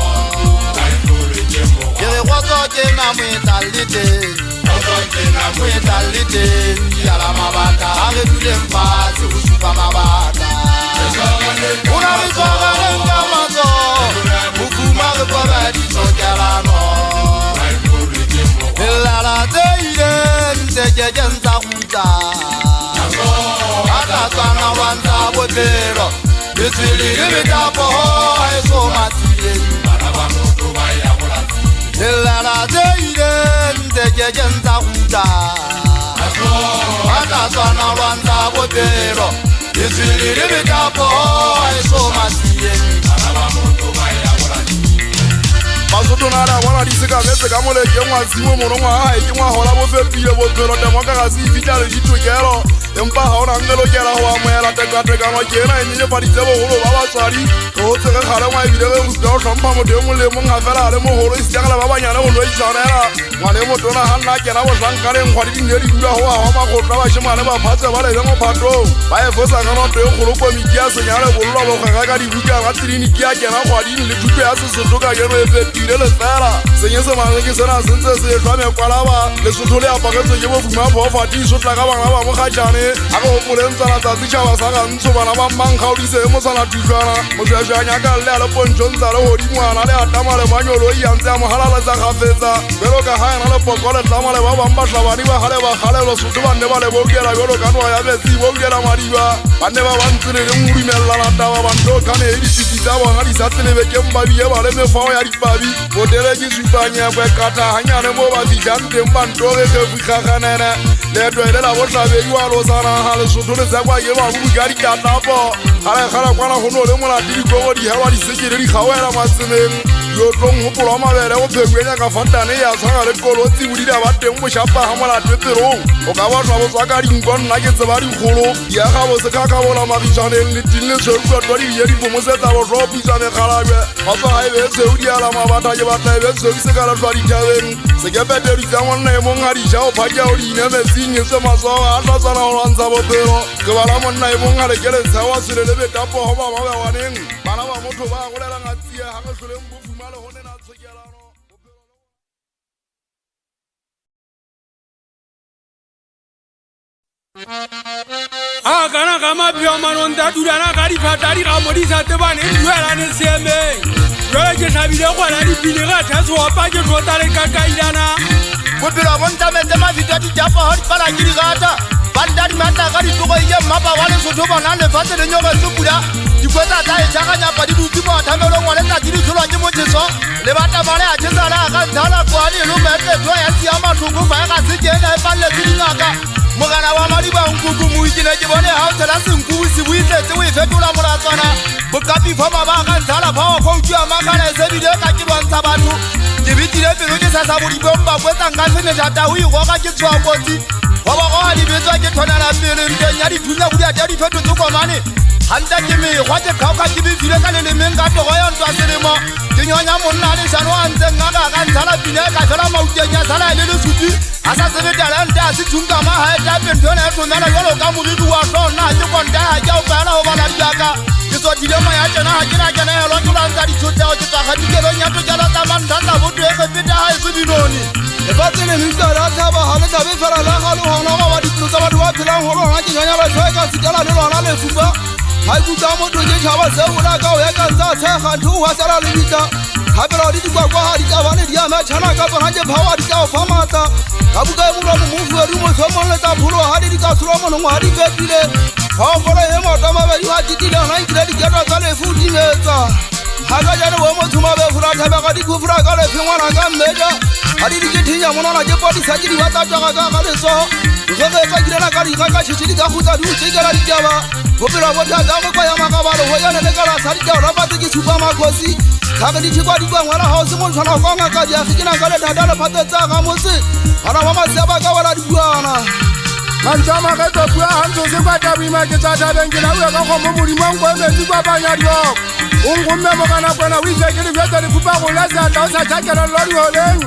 Yala mabata, ave tulem fasi, usupa mabata. Una visoga lenga mazo, ukuma repara di sokelano. Lala teiden, tejejenza kuta. Ata sana wanta botero, bitili bitapo, eso matile. Lala teiden, tejejenza kuta. Ata sana wanta botero, bitili bitapo, eso matile. Masoto na la wana disika mese kamole kemwa zimo monongwa hai kemwa hola bo fe pile bo pero te moka ga si vitale di tukelo empa haona ngelo kera ho amela te ka no kena nyenye padi tsebo holo ba ba tsari o tsega khala mwa ibile go sto shompa mo de mo le mo ngafela le mo holo isiakala ba banyana go lo itsanela ngwane mo tona hanna kena bo sankale ngwadi di nyedi dula ho ha ma go tla ba shimane ba phatse ba le mo phato ba e fosa ka no te go go mikia senyale go lo bo ga ga di buka ga trini kia kena gwadi le thuto ya se sotoka ke no e le fela senyese mangwe ke sena sentse se tshwa mekwalaba le sothole apaketse ke bo fuma bo fati so tla ka bana ba mo khatjane a go polentsana tsa tshaba sa ga ntso bana ba mangkha o dise mo sana tutlana mo jajanya ka le le pontsonza le hodi mwana le atama le manyolo ya ntse mo halala tsa gafetsa belo ka ha na le pokole tlama le ba ba mbahlabani ba hale ba hale lo sotho ba ne ba le bokela belo ka no ya betsi bokela mariba ba ne ba ba ntsile le ngurimella la taba ba ndo ka ne di tshitsa ba ga di sa tlebe ke mbabi ye ba le mefao ya dipabi Bodele ki supanya kwe kata hanyane mo ba dijante mbantore ke fikhaganene le twele la botlabe ywa lo sana hale sotole za kwa ye ba bu gari ka tapo hale khala kwana hono le mola di go di hawa di sekere di khawela matsemeng yo tlong ho pola mabele o phegwenya ka fantane ya tsanga le kolotsi budi da ba teng mo shapa ha mola tetero o ka ba tla bo tsaka di ngwa nna ke tseba di kholo ya ga bo se ka ka bola mabitsaneng le tinle so kwa twali ye di bomo se tsa bo ropi tsane khalabe ba tsa ha be se udi ala mabata ye ba tla be se se ka la twali tabeng se ke bete di tsa monna e mo ngadi ja o phakya o di ne metsinye se maso a tla tsana o lwanza bo pero ke ba la monna e mo ngale ke le tsa wa se le be tapo ho ba ba waneng bana ba motho ba go lela ngatsi ha ga hlole mbo fumala hone na tsekelano kana kama pio manonda durana ka di phatari ga modisa te bane duela ne seme jole ke sabile go la di pile ga thaso pa ke tota le ka kailana go pela bonta me tema video di jafa hot para di gata banda di mata ga di togo ye mapa wa le sotho bona le fate le nyoga tsupula di kweta ta e tsaganya pa di buti mo thamelo ngwane ta di tsholo ke mo tseso le bata male a tsala ga thala kwa di lo mete to ya siama tlhoko ba ga se ke na e palle di ngaka mogana wa madi ba nkuku mo ikine ke bone ha o tsela senku se buitsetse o e fetola moratsana bokapi foma ba ga thala ba o khoutu ya makana se bile ka ke lwantsha batho ke bitile pelo ke sa sa bodi bomba kwetsa nga se ne jata o go ga ke tswa kotsi ba ba go ali betswa ke thonela pele nteng ya di thunya bodi a di feto tsokomane hanta ke me go ke khauka ke bile ka le meng ka togo ya ntwa selemo ke nyonya monna le jano a ntse ngaka ka nthala pile ka fela mautenya sala le le supi asa se be talenta se tshunka ma ha ta pentona e tsona yolo ka moridu wa sona ke konta ha ke o bana o bana diaka ke so dilema ya tsena ha ke na ke na lo ke lantsa di tshotsa o ke tsa ga dikelo nya to jala ta man danda bo te ke peta ha se binoni e ba tsene mitsa la thaba ha le tabe fela la ga lo hona ba di tlo tsa ba wa phela ho lona ke nya ba tshwa ka sikala le lona le fuba ha ku tsa mo to je thaba se o la ka o ya ka tsa tsa ga thu wa tsala le bitsa ha pela di kwa kwa ha di ka bane di ama tshana ka bona je phawa di ka fa mata ka buka mo mo mo fuari mo thomo le ta phulo ha di ka tsro mo no ha di fetile ha bona e mo ta ma ba di ha di di na ikile di ka tsa le futi metsa ha ga jana wo mo thuma be fura thaba ka di ku fura ka le phingwana ka mmeja ha di ke thinya mo na je podi sa di wa ta twa ka le so go ge ka direla ka di ka tshitsi di ka khutsa di utse ka di taba go pela bo ta ga mo kwa ya makabalo ho ya ne ka la sa di ka la ba ke tshupa makosi ka di tshikwa di kwa ngwana ha o se mo tshwana kwa nga ka di a fikina ka le dada le phatetsa ga motse ana mama se ba ka wala di buana manjama ka to bua hanzo se kwa tabi ma ke tsa tabeng ke la u ka go mo bodi mo ngwe me di kwa banya dio ungumme mo kana kwena wi je ke di veta di fupa go la sa ta sa tshakela lo di holeng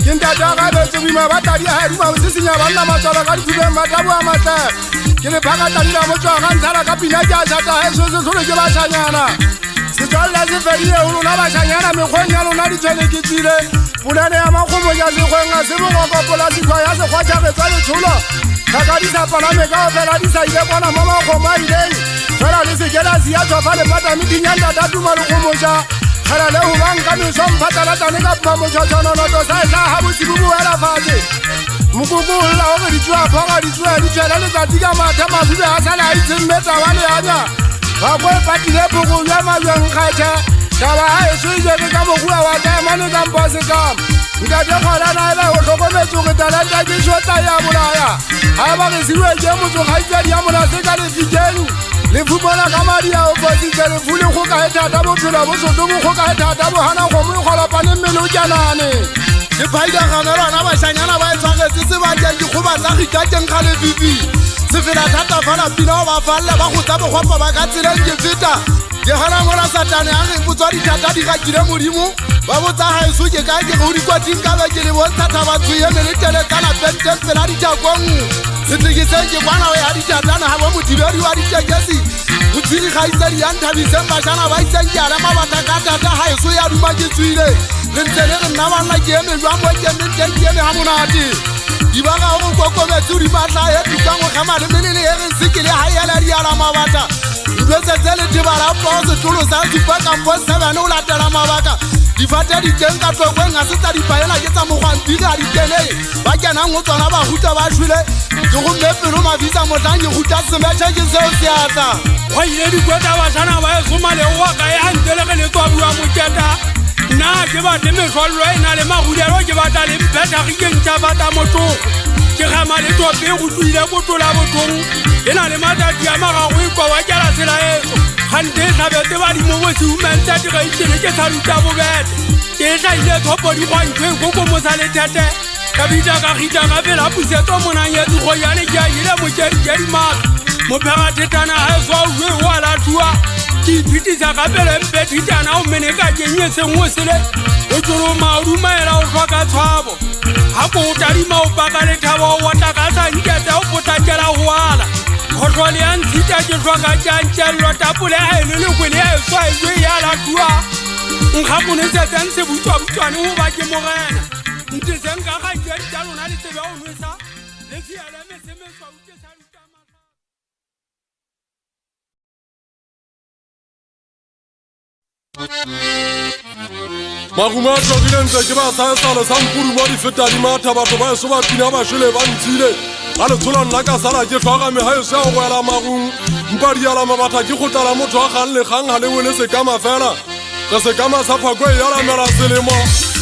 ke nta ta ga be tse bima ba ta di ha di ma se sinya ba nna matsala ka di fupe ma ta bua mata ke le phaka ta di la mo tswa ga ntsala ka pina ja sa ta he so se so le ke ba shanyana se tswalla se fedile o lona ba shanyana mekgweng ya lona di tshwane ke tsile polane ya makgomo ja sekgweng a se bogoko polasikgwa ya sekgwatšhagetsa letsholo kgaka di sa palame kao fela di sa ile kwana mo makgomo a ileng fela le sekelasi ya tšhofa lepatame dinyandata-tuma lekgomoša kgela le gobang ka mesomphatlalatane ka pamotšhotšhononoto sa e tla ga bosibo boela fatshe mokoko o lla gore ditsoa phoga ditsoa di tšwela letsatsi ka mathe mafibe a sale a itsemmetaba le anya gakwe patile pokobja mabjeng kgethe taba a eso e jebe ka mokua wa taemane kamposekam ntate kgolana ela go tlhokometso go talenta ke sota ya bolaya ga ba ge sewe ke motsogaitsadi ya molase ka lefikeng le fumola ka madi a opositse lefu le kgokae thata bophelo bo soto bo kgokae thata bo gana kgomo e kgolopane mmele o janane lephaidagano lona bašanyana ba e tshwagetse sebakeng dikgoba tsa gikakeng ga lefifi se fela thata fala pina o ba falle ba go tsa bogwapa ba ka tseleng ke feta ke gana mola satane a ge botswa dithata di gakile modimo ba botsa gaeso ke kae ke go dikwating ka beke le bontshatha batho eme le teletsana penten fela dijakong setekiseng ke kwana o ya ditatana ga bo modibedi wa ditekesi botshiri gaitsedi ya nthabiseng bašana ba itseng ke ale mabata ka tata gaeso ya duma ke tswile le ntse le re nna banna ke eme jwang mo kemeteng ke eme ga monate dibaga o go kokobetse o dimatla e tukango gema le melele e re sekele ga ela diala mabata ntwetsetse le dibala pao setolo sa supa kampo 7 o latela mabaka difate diteng ka tlokeng ga se tsa dipaela ke tsa mogwampiri a ditenei ba kenang go tsona ba huta ba šwile ke gomme pelo mavisa motlang ke huta semetšhe ke seo seatla go ile dikweta bašana ba e somalego ka e antelege le tswabua moketa nna ke batle metlhollo e na le magudelo ke batla le mphetagikeng tšabata motogo ke gama le tope go tswile kotola botong e na le matati a magago e kwa wa kela tsela eso gante e tlhabete badimo boseumentati ga itšene ke saluta bobete ke e tlaile thopo dikgwantšho e kokomosa lethete ka bitla ka gita ka pela pusetso monanyetsi go yane ke a ile mokedikedi mata mophegathetana ga e swaue o a latua ke iphitisa ka pele mpethitana o mene ka kenye sengwe sele o tsoloma o dumaela o tlhoka tshwabo ga ko o tadima o paka lethaba o wata ka sankete o potakela go ala kgotlhole ya ntshita ke tlhoka tšantšhello tapole a ene lekwele a e swaetswe ya latua nkgaponetsetseng se butswabutswane go ba ke mogena nteseng ka gaitsedi tša lona le tsebe o nwesa le seele mesemeswauke sa lutama maguma a tlogile ntse ke ba saesale sa mpuru mo di feta di matha batho ba eso ba pina ba šele ba ntshile ga letsholo nna ka sala ke tlhoga megaeso ya go goela magong mpa diala mabatha ke kgotlala motho a gang le gang ga le wele sekama fela ge sekama sa phako e yalamela selemo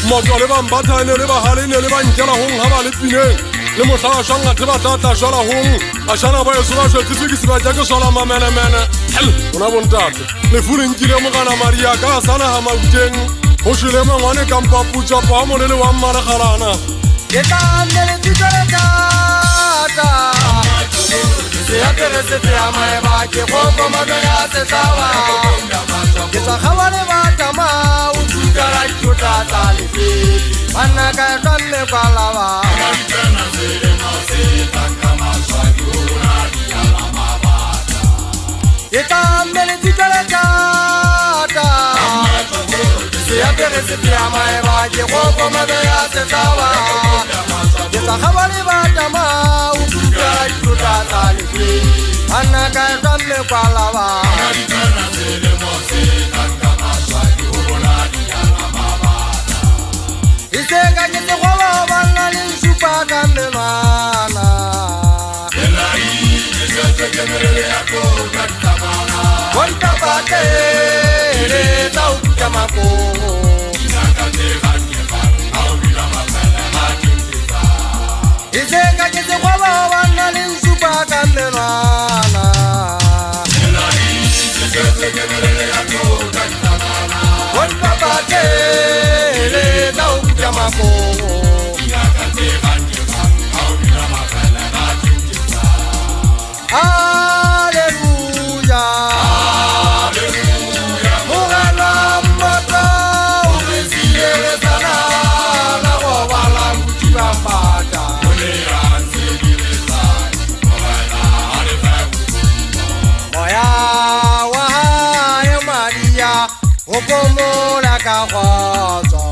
mmoto le bambathane le bagalene le bankela gong ga ba le pineng le motlhagašwang gathe ba tlatla šwala gong bašana ba eso ba šwetsitse ke seba ja ke šwala mamenemene hel bona bontate lefu lenkile mogana maria ka a sanaga mauteng go šwile mangwane kampaputša pa monele wa mmaregalana ke tlamele titelekata se aperesetse ya maeba ke kgokomado ya setšhaba ke tsagaba le batama o tukala dikotlatla lefe banna ka e tlamme kwalaba ke tlamele titelekata se aperesetse ya maeba ke kgokomado ya setšhaba ke tsagaba le batama o tukala dikotlatla lefe banna ka e tlamme kwalaba isenga ke sekgoba banna le nsupa ka menwana bontapatele tsa o kuta makogo isenga ke sekgoba banna le nsupa ka menwana bontapatele tsa o kuta makogo Alleluia, Mogala mmata o resile lesana la go bala mothiba mmata moya wa hae Maria o pomola ka kgotso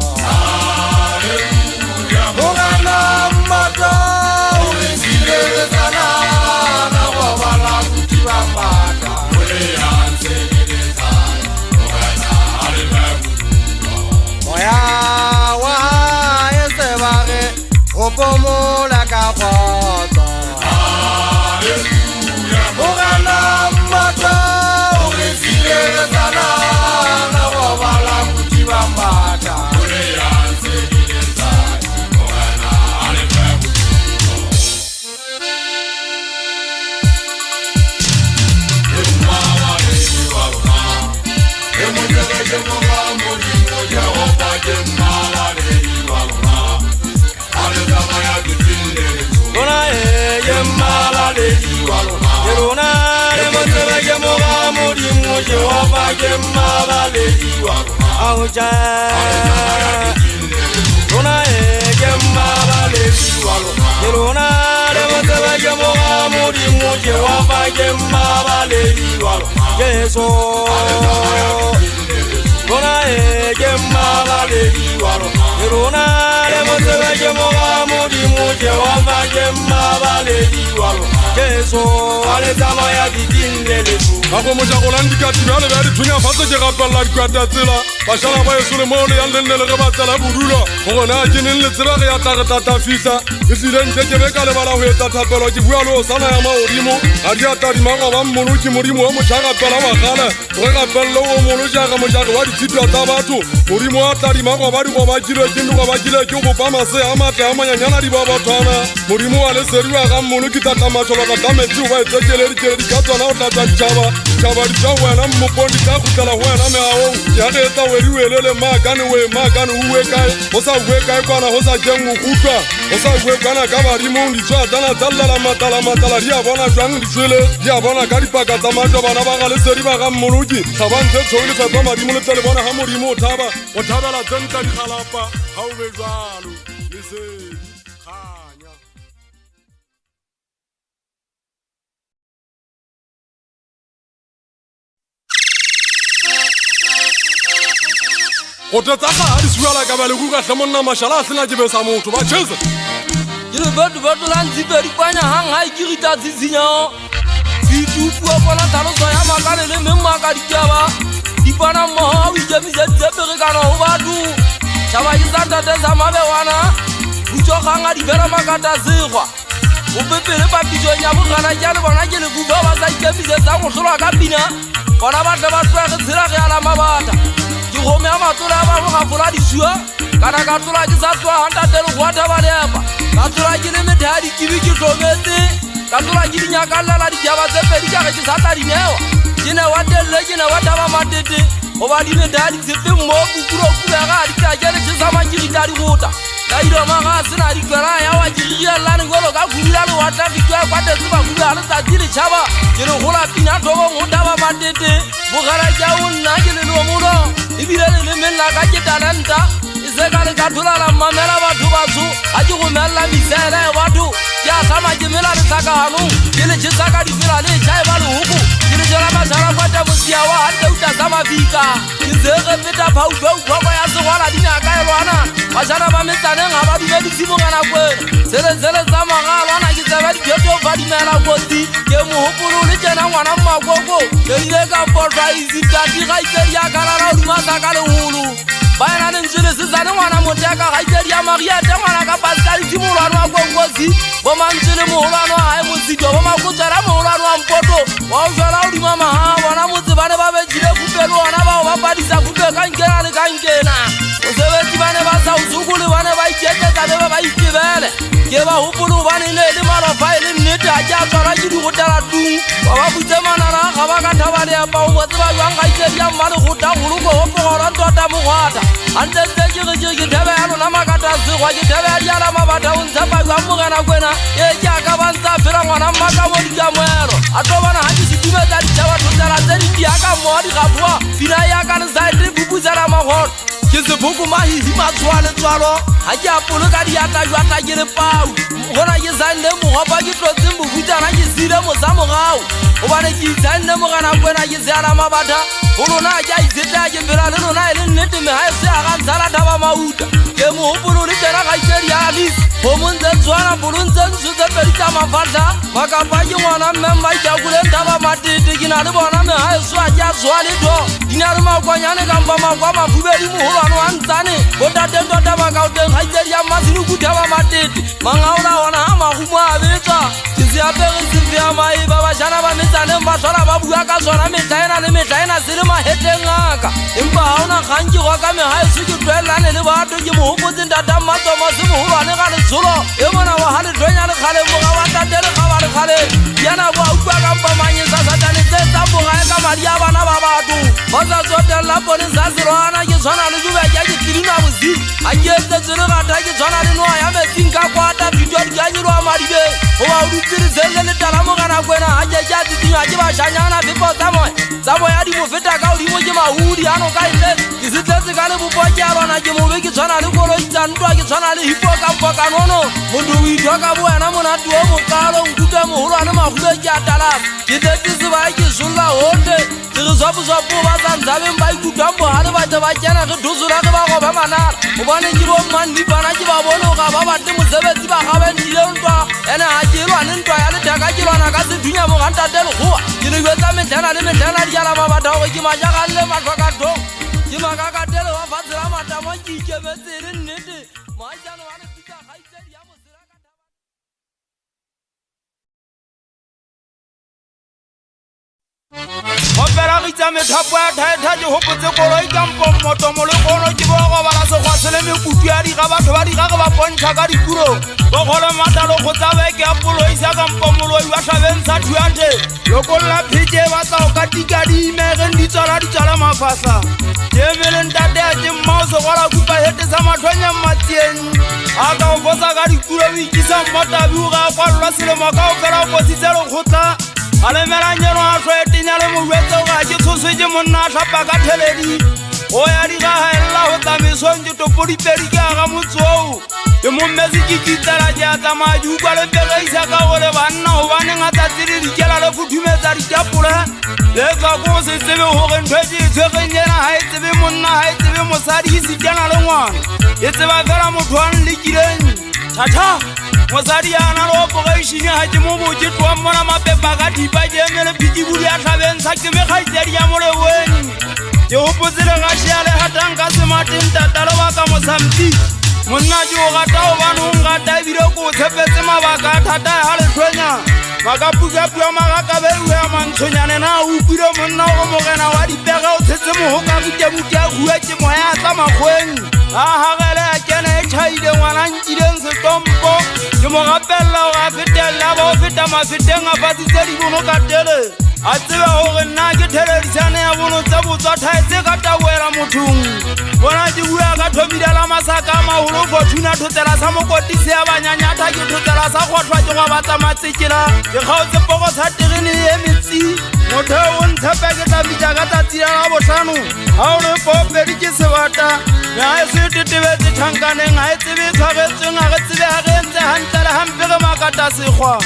Jehova Gemma Valediwa Auja Luna Gemma Valediwa Luna Lema Jehova Mudimu Jehova Gemma Valediwa Yeso Luna Gemma Valediwa Luna Lema Jehova Mudimu Jehova Gemma Valediwa Yeso Alezama ya bidindele Ako mojakolandi katibale bari tunya faso je rappella kwata tsela bashala ba yeso le mole ya lendele re batsala burulo go na kineng le tsela re ya tata fisa isile nje be ka le bala ho etsa thapelo ke bua lo sana ya maodimo a di ata di mago ba mmolo ke modimo wa mojaga pela wa gala re ga pello o molo jaga mojaga wa dititwa tsa batho modimo a tla di mago ba di go ba kile ke ndo ba kile ke go pa mase a mata a manyanyana di ba bathana modimo wa le seriwa ga mmolo ke tata mathola ka tametsi ba etsekele di ka tsona o tla tsa Chabari wena mpondi ka kutala wena me awo ya geta weri welele magane uwe kai osa uwe kai kwana osa jengu kutwa osa uwe kana kabari mundi tsa dana tallala matala ria bona jwang ditswele ya bona ka dipaka tsa matlo bana ba gale seri ba ga mmoloki tabantse tsole fa ba di moletse le bona ha modimo o thaba o thabela tsenta di khalapa ha o be jwalo le se khanya Ota tsaka ha di suala ka bale ku ka hlamonna mashala a sena ke be sa motho ba tshetse ke le batho la ntse di kwanya hang ha ikirita tsitsinya fitu bua bona taloso ya makale le memma ka ditaba di bana mo ha o ikemise tsepere kana ho batho tshaba isanta tsa mabe wana utso ganga di vera makata zegwa o pepele pa pitso nya bogana ja le bona ke le buba ba sa ikemise tsa go hlwa ka pina bona ba tla ba tswa ke tsira ge ala mabata ke go me amatsola ba go gafola disua kana ka tsola ke sa tswa hanta tele go ata ba lepa ka tsola ke le medadi ke bi ke tlometse ka tsola ke dinyakalla di jaba tse pedi ka ke sa tla dinewa ke ne wa telle ke ne wa taba matete go ba di medadi tse pe mo kukuro ga di ka ke le ke sa ma ke ditadi gota ka ilo ma ga sena di kana ya wa ke ri la ne golo ka gudila le wa ta fitwa kwa te tsuba gudila le tsa dile chaba ke le gola pinya tobo mo taba matete bo gara ja unna ke le no muno ibile le menna ka ke talenta se ka le ka thola la mamela batho ba tsu a ke go mella misela ya batho ya sama ke mela le saka hanu ke le tsa ka di fela le chai ba le huku ke le jela ba sala kwa ta mosia wa hande uta sama fika ke se re peta phau phau kwa ya se wala dina ka elwana ba jana ba metsane nga ba di di simo ngana kwena sele za magalo na ke tsaba di pheto ba di mela kotsi ke mo hopolo le tena ngwana mmagoko ke ile ka porta izi tati ga itse ya kana la di masaka le hulu ba ena le ntsele se tsane ngwana moteka ga itse ya maria te ngwana ka pascal dimolwana wa kongosi bo mantsele moholwana ha e motsito bo makutsara moholwana wa mpoto wa o jala o di mama ha bona motse bane ba bejile kupelo ona ba ba padisa kupe ka nkena le ka nkena o sebetsi bane ba sa usukule bane ba iketsa be ba ikebele ke ba hopolo bane le malofa ile nnete a ja tsara ke di gotela tung ba ba butse manana ga ba ka thaba le apa o botse ba jwang ga itse ya mmale gota goluko hopogora tota mogwata ante ke thebe ya lona makata segwa ke thebe ya diala mabata o ntsha pa jwa mogena kwena e ke aka ba ntsa fela ngwana mmaka mo dikamelo a tobana ha ke setumeta ditšhaba thotela tse di diaka mo di gabua fina ya ka le saete bubuzela magolo ke se boko mahihi matswale tswalo ha ke apolo ka diata jwata ke le pau gona ke sande mogopa ke tlotse mobutana ke sile mosa mogao gobane ke itsane mogana kwena ke seala mabata go lona ke a itseta ke phela le lona e le nnete meha e se a ga ntshala thaba mauta ke mogopolo le tena ga itsedi ya alis go montse tswana polontse ntshotse pedi tsa mafatla bakapa ke ngwana mmemba itakuleng thaba matete ke na le bona meha e soa ke a tswa le to di na le makwanyane kampa makwa mafubedi mogolwane wa ntsane go tateng tota bakaoteng ga itsedi ya mmasinoku thaba matete mangaola ona a magumo a betsa ke seapege sefe ya mae ba bajana ba metsaneng ba tlhola ba bua ka tsona metlaena le metlaena se le maheteng aka empa ga ona kgang ke go ka meha e se ke tlwaelane le batho ke mogopotseng tata mmatsomo se mogolwane ga letsholo e mona wa ga ledwenya le kgale moga wa tate le ga ba le kgale diana boa ukwa kampa manyetsa satane tse tsa bogae ka madi a bana ba batho ba sa tsotelela pone sa serwana ke tshwana le jubeka ke tirina bosik a ke etsetse le gata ke tshwana le noa ya metsing ka kwata fitwa dikanyelwa madibeng goba o dutsirisele le tala mogana kwena a ke a tsitinywa ke bašanyana fepo tsa moya di mo feta ka odimo maudi ano ka tle ke se tletse ka le bopokelwana ke mobe ke tshwana le koloi tsa ntwa ke tshwana le hipokampoka-nono motho o ithoka bo wena monate o mokalo nkutlwe mogolwane magolo ke a talasa ke tletse sebae ke solola gote ke re swapo ba santsabeng ba ikutlwang bogale batho ba kena ge dosola ge ba goba manala o boneng ke bommandipana ke ba bone o ga ba bate mosebetsi ba gabentile ntwa ene ga ke lwane ntwa ya letheka ke lwana ka sethunya mogantatelegoa ke lebetsa metlhena le metlhena dialama bathago ke majagalele matlhwakatong ke makakatele wa fatsela matamo ke ikemetse le nnete maajano wa lepita gaitsedi ya Operagiza methapo ya thaetha ke hopotse koloi kampo motomo le kono ke bo go bala se gwa sele mekutu ya diga batho ba diga go ba pontsha ka dipuro go gole matalo go tsa beke a poloisa kampo moloi wa shabensa thuante lokolla phije ba tsa ka tika di imege di tsala mafasa ke meleng tate a ke mauso gola kupa hete sa mathonya matsieng a ka go bosa ka dipuro o ikisa motabi o ga kwalwa selemo ka o fela go tsitselo gotla ale meranyeno a swetinya le mowetso ga ke tshosetse monna a tlhapa ka theledi o ya di gaela go tsamisong ke topodipedi ke aga motsoo ke mommetse ke kitsela ke a tsamaya di ukwa lepegeisa ka gore banna gobaneng a tsatsi le dikela le futhumetsa ditapole le tsa ko se tsebe gore ntho e ke e tshwegeng ena ga e tsebe monna ga e tsebe mosadi e sitjana le ngwana e tseba fela motho a nlekileng thata mosadi ya na le operation ha ke mo botse twa mona mapepa ka thipa ke emele phikibudi ya tlhabentsha ke mekgaitsedi ya moleweni ke hopotse le gašea le gatang ka semateng tata le baka mosampi monna ke o gata gobane o ngata ebile ko o tshepetse mabaka a thata ya letlhwenya makapukapua magakabeue ya mantshonyane na o ukwile monna go mogena wa dipega o tshetse mogoka butebuti a gua ke moya a tsa makgweng a hagele ya kene e tšhaile ngwana nkileng setompo ke mo gapelela go a fetelela ba o feta mafeteng a fatsitse dibono ka tele a tsebe gore nna ke theledisane ya bono tse botswa thaetse ka taboela mothong bona ke bua ka thomidela masaka a magolo fortuna thotsela sa mokotisi ya banyanyatha ke thotsela sa gotlhwa ke go batsa matsekela ke kgaotse poko sa terene e metsi motho o ntshepe ke tla bitsa ka tsatsi la botlhano ga o le popedi ke sebata ga e se tetebetse thankaneng ga e tsebe e tshwaretseng ga re tsebe ga re ntse gantle le gampe ge makata sekgwa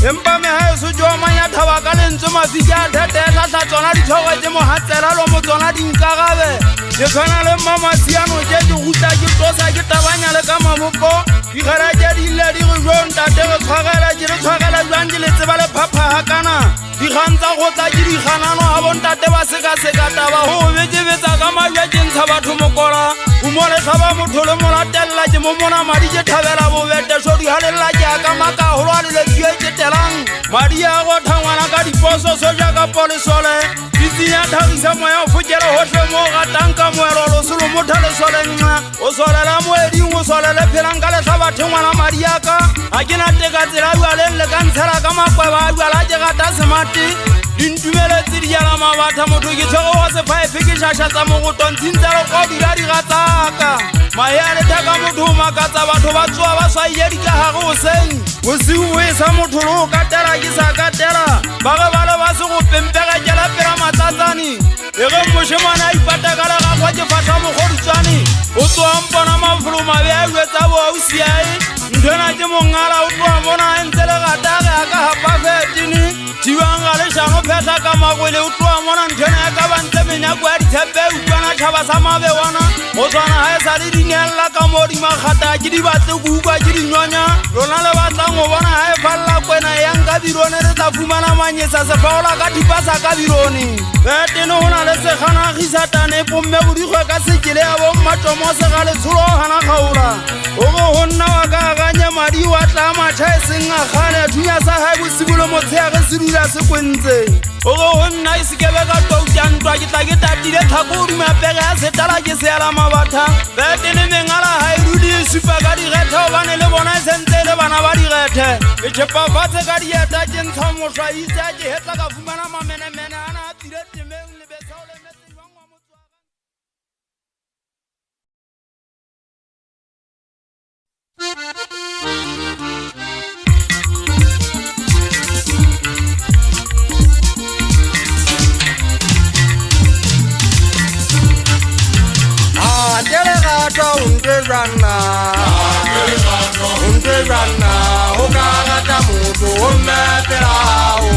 empa meha e sojwa manyathaba ka lentswe mafiki a thetetlhatlha tsona ditshogwe ke mogatsela lo mo tsona dinkagabe ke tshwana le mmamasiano ke ke gutla ke tosa ke tabanya le ka mamopo dikgera ke dile di go jong tate re tshwarela ke le tshwarela jwang ke le tseba le phaphaga kana dikgang tsa go tsa ke diganano a bontate ba sekaseka taba go betsebetsa ka majwa ke ntsha batho mokola o mo le tlhaba motho le mo latelela ke mo mona madi ke thabela bobete so di halelela ke a ka maka go lwa le tšue ke telang madi a go thangwana ka diposo so jaaka polesole di tsenya thagisa moya o fokele gotlhe mo gatang ka moelo losolo motho lesolenga o solela moeding o solele phelang ka letlhabathe ngwana madi aka ga ke na tekatsela a bualeng le ka ntshela ka makweba a buala ke gata semate dintumeletse dijala mabatha motho ke tshwego go sefaefe ke šaša tsa mogotontshintse le go dira diga tsaka mae a lethaka motho o makatsa batho ba tsoa ba swaile di ka gage o seng bosiu o e sa motho le o katela ke sa katela ba ge ba le ba se go pempege ke lepela matsatsane e ge mošemane a ipata ka legakwa ke fatlha mogoditswane o tsoampona mafolo mabe a uetsa boausiae nthwena ke mongala o tloa bona a ntse le gatage a ka gapa fetene thibang ga lešano phetla ka magwele o tloa mona nthwena ya ka bantse menyako ya ditshepe e ukwana tšhaba sa mabewana go tshwana ga e sa le dineelela ka mo dimagata ke di batle ko ukwa ke dinyonya lona le batlang go bona ga e falela kwena yang ka birone re tla fumana manyetsa sefaola ka dipasa ka birone betene go na le sekganagisatane pomme bodikgwe ka sekele ya bommatomo sega letsholo o gana kgaola o go go nna wa ka aganye madi wa tla matšha e seng a kgane thunya sa gae bosibolo motsheage se dula se kwentse o go go nna e sekebe ka toutantwa ke tla ke tatile thako o dumapege ya setala ke seala mabatha betene mengala ga e rudi e supa ka digethe obane le bona e sentse le bana ba digethe e tšhepafatshe ka dieta ke ntsha mošwa itse a ke hetla ka fumana mamenemene ana a tile temeng lebesao le metseng wa ngwa motswaga rana o ka rata motho o mmeperao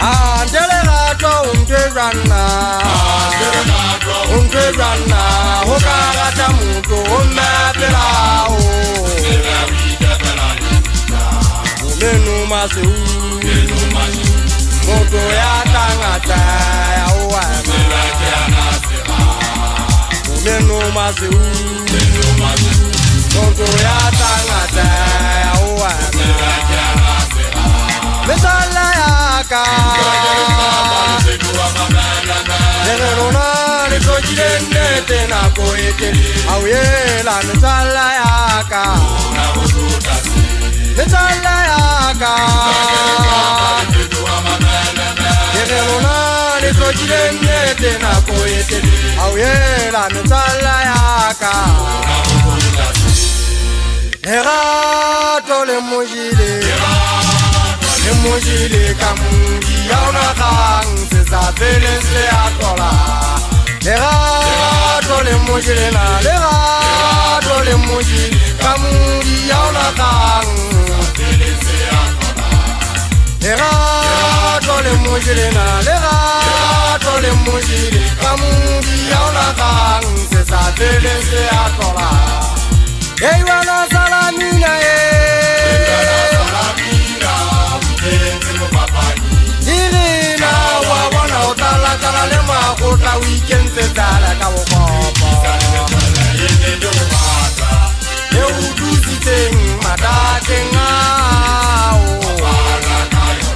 Andele rato rana o ka rata motho o mmeperao Menu masu Moto ya tangata ya uwama Menu masu Moto ya tangata ya uwama Mesala ya ka Nerona nitojile nete na koete Auyela mesala ya ka Mesala ya ka Yerelona nitojile nete na koete Auyela mesala ya ka Lerato le mojile kamungi yauna kang Se sapele se atola Lerato le mojile na Lerato le mojile kamungi yauna kang Lerato le mojile na Lerato le mojile kamungi yauna kang Se sapele se atola Hey wana salamina Irina wa wana otala tala le makota weekend se tala ka wokopo Eudusi teng matate ngao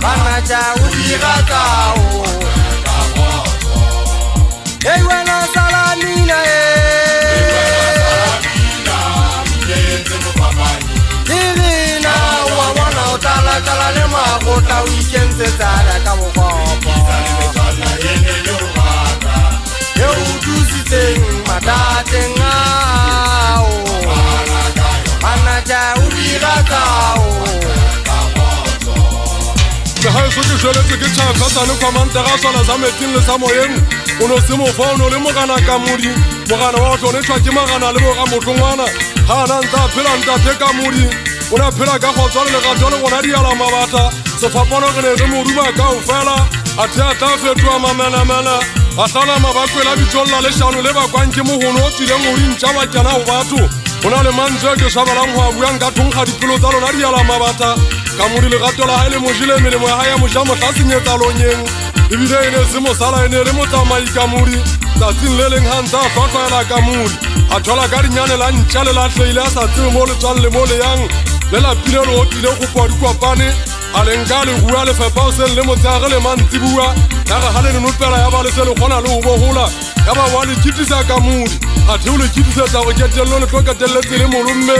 Bana cha udira kao Hey wana salamina Irina wa wana otala tala le makota weekend se tala ka wokopo Eudusi teng matate ngao Bana cha udira kao Ke ha so ke jweletse ke tjhaka tsane komantara sala sa metsing le sa moyeng o no se mo fa o no le mogana ka modi mogana wa go tshwanetswa ke magana le boga motlongwana ha na ntse a phela ntate ka modi o na phela ka go tswala le ga tswala gona di ala mabata se fapana re ne re mo ruma ka o fela a tla fetwa mamana a tlala mabakwela bitsolla le shano le ba kwantse mogono o tsileng o rintša bakana go batho o na le mantse ke sabalang go a buang ka thongga dipelo tsa lona di ala mabata ka modi legato la hae le mojile melemo ya hae ya moja motla senyetsa lonyeng ebile e ne se mosala e ne le motsamai ka modi tsatsing le leng gantse a tlwatlwaela ka modi a thola ka dinyane la ntšha le latlheile a sa tsebe mo le tswang le mo le yang le lapile le otile go kwa dikwapane a leng ka legua lefepa o seng le motsheage le mantsibua ya ga ga le nenopela ya ba le se le kgona le go bogola ya ba wa le kitisa ka modi a theo le kitisetsa go ketelelo le tlo keteleletse le molomme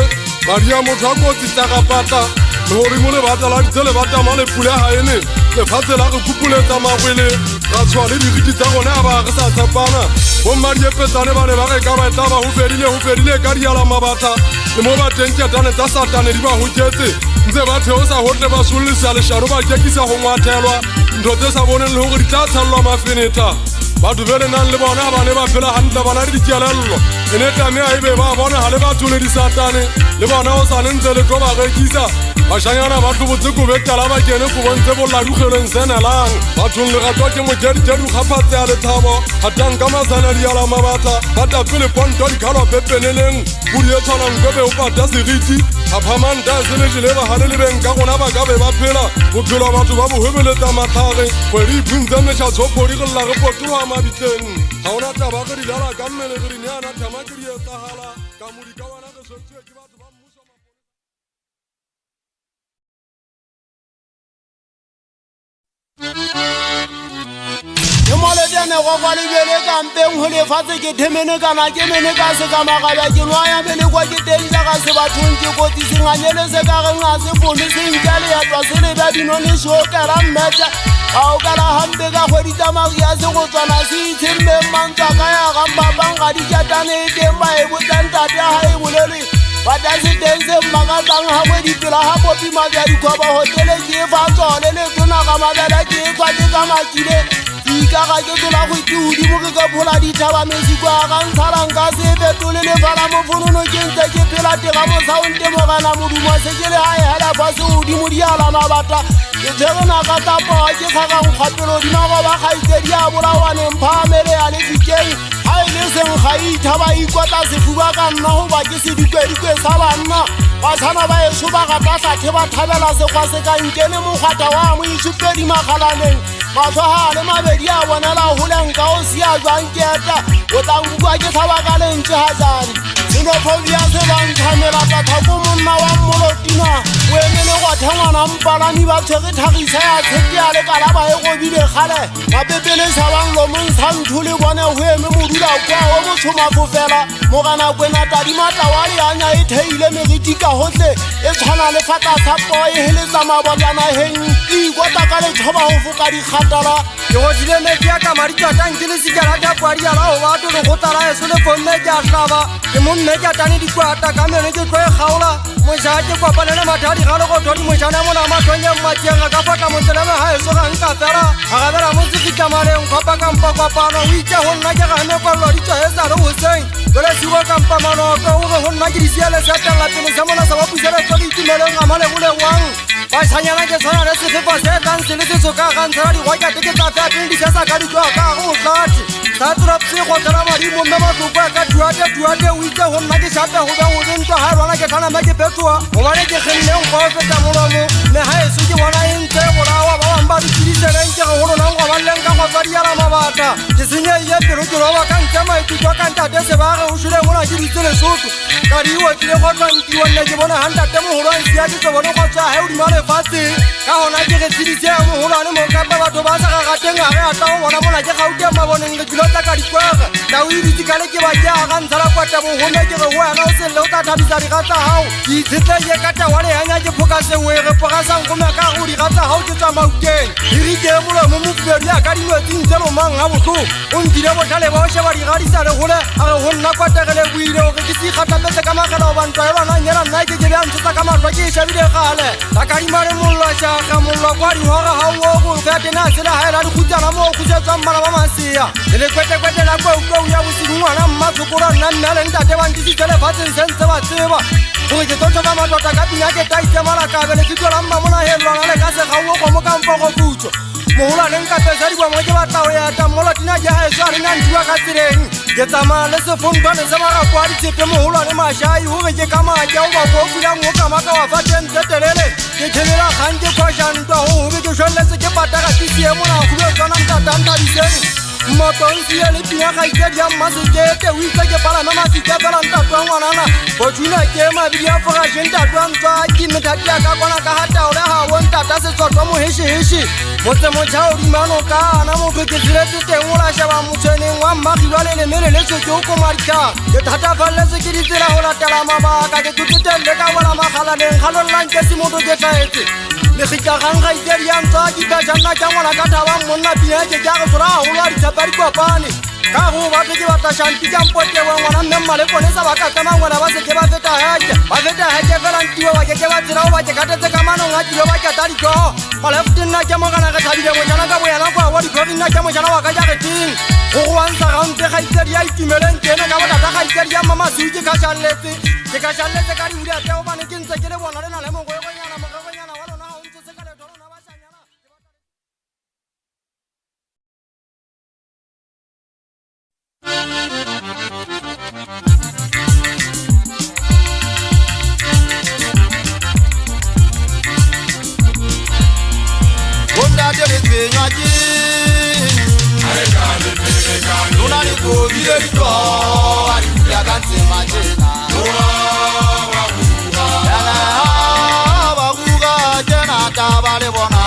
madi ya motho a kotsi tagapata le gore mo lebata la ditse le batama le pule ga ene lefatshe la go kupuletsa magwele ra tshwa le diriki tsa gone a ba re sa tshepana bommadiepetsane ba ne ba ge ka ba tla ba go fedile ka diala mabata le mo bateng ketane tsa satane di ba goketse ntse ba theosa gotle ba sololisa lešaro ba kekisa go ngwathelwa ntho tse sa boneng le gore di tla tshallwa mafeneta batho be le nang le bona ba ne ba phela gantle ba na le dikelello e netame a ebe ba bona ga le batho le disatane le bona o sa ntse le tlo ba rekisa bašanyana ba tlobotse kobetala ba kene kobontse boladukgeleng senelang bathong le gatwa ke mokedikedu kgaphatse ya lethabo gatang ka masana diala mabata ba tapele ponto dikgalwa pepeneleng bodi e tshwanang kobe o pata seriti gaphamanta selešele ba gale le beng ka gona ba ka be ba phela bophelo batho ba bohwebeletsa matlhage kgwedi iphintse metšha tshopodi ge lla re potolwa mabitleng ga ona taba ge di dala ka mmele ge di neana thama ke di etsagala ka modi ka wana ge swetswe ke batho ba mmuso ke moletene go kwa lebele ka mpeng go lefatshe ke themene kana ke mene ka se ka magaba ke nwaya bele kwa ke teng jaaka se bathong ke kotsi senganyele se ka reng a se fone se nkele ya tswa se leba dinone šokera mmetša ga o kala gampe ka kgwedi tsa magi ya se go tswana se itshemmeng mantswa ka ya gampapang ga dikatane e teng ba e botsantate ga e bolele bata se teng se mmakatsang ga kgwedipela ga popi mabja dikgwaba hotele ke e fa tsone le tona ga mabela ke e tswa ke ka makile ikaga ke tola go ke udimo ke ka phola dithaba mesiko a ga ntshalang ka se fetole lefala mofonono ke ntse ke phela tega mosaonte mogana modumo se ke le hae hela fa se udimo di ala mabata ke tshegena ka tapa ke kgagang kgapelo dinago ba kgaitsedi a bolawaneng phamele ya le fikeng ha e le seng ga ithaba ikota sefuba ka nna go ba ke sedikwe sa banna ba tshwana ba eso ba gata sathe ba thabela sekgwa se ka nkene mogwata wa mo itshupedi magalaneng matlho ha le mabedi a bonela goleng ka o sia jwang keta o tla nkukwa ke tshaba ka lentse hatsane xenophobia se bantšhamela tathako monna wa mmolotina o emele gwathe ngwana mpalami ba tshwere thagisa ya tshete ya lekala ba e gobile kgale mapepelesa banlomong sa ntho le bone go eme modula kwa o motshomafo fela mogana kwena tadimatla le anya e theile meriti ka gotlhe e tshwana le fata sa po e heletsa mabotlanageng e ikota ka letšhoba go foka dikgatala ke godile metsi ya ka maditšatang ke le sikela takwadi ala go bato le gotala eso le fonne ke a tlaba ke monne ke atane dikwata ka mene ke tlo e kgaola moša ke kopanele mathadi ga le go thodi mošane mona matlhonye mmatšenga ka potla motseleme ga eso ga nka fela ga gabela mo sekitamaleng kgopa kampa kopano o itse go nna ke game kwallo ditšwae sa le goseng jole sigo kampa manoko o ge go nna ke disiele setelela pele sa mona sa bapuseletso le itumeleng a malebolewang bašhanyana ke tshwana le sefefa se tlang se le setso ka gantshela digwakate ke tsa feapeng disesa ka ditloa ka go tlatse sa tropse go tshela madimo mme matloko ka tuate o itse go nna ke šape go be go bentwa ga rwana ke tlhanama ke phetoa gobane ke kgenneng go o feta molomo mme ga eso ke bona e ntse bolawa ba bang ba ditsidiseleng ke go golonang go baleng ka go tsadiela mabata ke senyeie pelo ke loba ka ntle maikutwa ka ntate sebage o šile mona ke ditse lesotho ka diwe kile go tlantiwa nne ke bone ga ntate mogolwane sia ke se bone go tswa ge o dima lefatsheng ka gona ke ge tshedise ya mogolwane mokape batho ba sa gagateng a ge a tla go bona mona ke gaute maboneng le dilo tsa ka dikwaga ta o editse ka le ke ba ke a ga ntshela kwata bogome ke ge go yana o selele o tla thabisa diga tsa gago ke itshetleye ka tawa le yanya ke phoka sengwe ge pogasang gome ka go diga tsa gago ke tswa mauteng dirike molomo mofedi a ka dinwetseng tse lomang ga botlho o nkile botlhale ba o sheba digadisa le gole a ge go nna kwategele buile gore ke se ikgatapetse ka magela go bantwa e lwana nyela nna ke ke beantshetsa ka matlwa ke e shebile gale takadimale mollo šaga mollo kwa dingwaga ga o go fetene a sele gaela dikhutsana mo o khusetswang bana ba masea le lekwetekwete la koukou ya bosigo ngwana mmatshokolo nna mme a leng tate bantisitse lefatsheng se ntse ba tseba gore ke tothoka matlota ka pina ke taitse malakabele ke tlolang mamona helwana le ka segauo go mo kampogo putso mogolwaneng ka pesa dikwamo ke batla o eta molotina ke ga eso a rena ntiwa ka tseleng ke tsamaya le sefontwane se magapo a ditshepe mogolwane mašai gore ke ka maatla o bako o fulang o kamaka wa fateng tse telele ke thebela kgang ke kgwashantwa go gobe ke šweletse ke patagatisee mona gube tswana ntatantabiseng mmotonsie le pina gaitsedi ya mmasekete o itse ke palame masike fela ntatwa ngwanana botšhuna ke mabidi a fogašeng tatwa ntswa ke methati ya ka kwana ka ga taole gabo ntata setswatwa mohešeše motse motšha o dimano ka ana motho ke diretse teng o la sheba motšheneng wa mmagilwa le lemeleletswe ke o komadika ke thatafaletse ke ditsela go latela mabaka ke totsetelele ka bola magalaneng galollang ke se motho ke tlaetse legikagang gaitsedi ya ntswa dikajanna ka ngwana ka thabang monna pina ke ke a go tsola gagolo a ditshapa dikopane ka go batle ke batla shanti ka mpotewe ngwana mme mmalepone sa ba ka tsamang ngwana ba seke ba feta heke fela ntiwe ba keke ba tsela o ba ke katetse ka manong a tilo ba keta dikogo malefte nna ke mogana ge thabile mojana ka boyana kwa wa dikgogi nna ke mojana wa ka jageteng go go wantsha gaonte gaitsedi ya itumeleng kene ka botata gaitsedi ya mamasiu ke kašaletse ka diudiate gobane ke ntse ke le bona le na le mogoegonyana mogoegonyana wa lona ga o ntse se ka leto lona bašanyana Bondate le peña aquí, luna ni cobile di to, ya canse machina. Baguga jena tabale bona.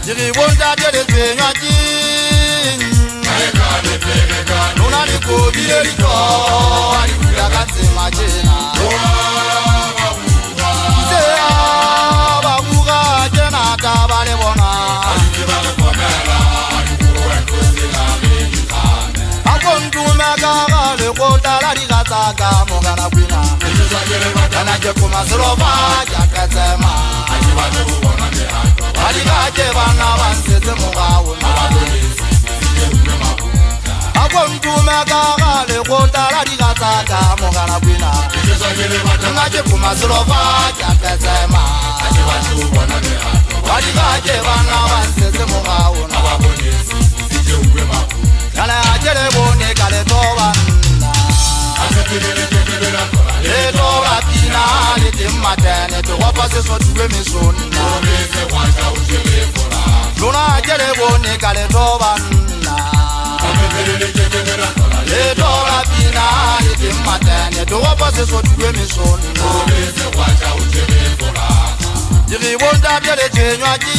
Diri bondate le peña aquí, luna ni cobile di to, ya canse machina. Mogana kwina kana ke kuma soroba ya katsema ga di gaje bana ba nsetse mogao a kontume ka ga le go tala di ga tsaka mogana bwina nna ke kuma selofa ke apetsema ga di gaje bana ba nsetse mogao kana a jele bone ka le toba le toba pina le temmatene to wa pase so tuwe mesonna lona jele bone ka le toba le toba pina le temmatene to wa pase so tuwe mesonna diri bonda jele chenywa ji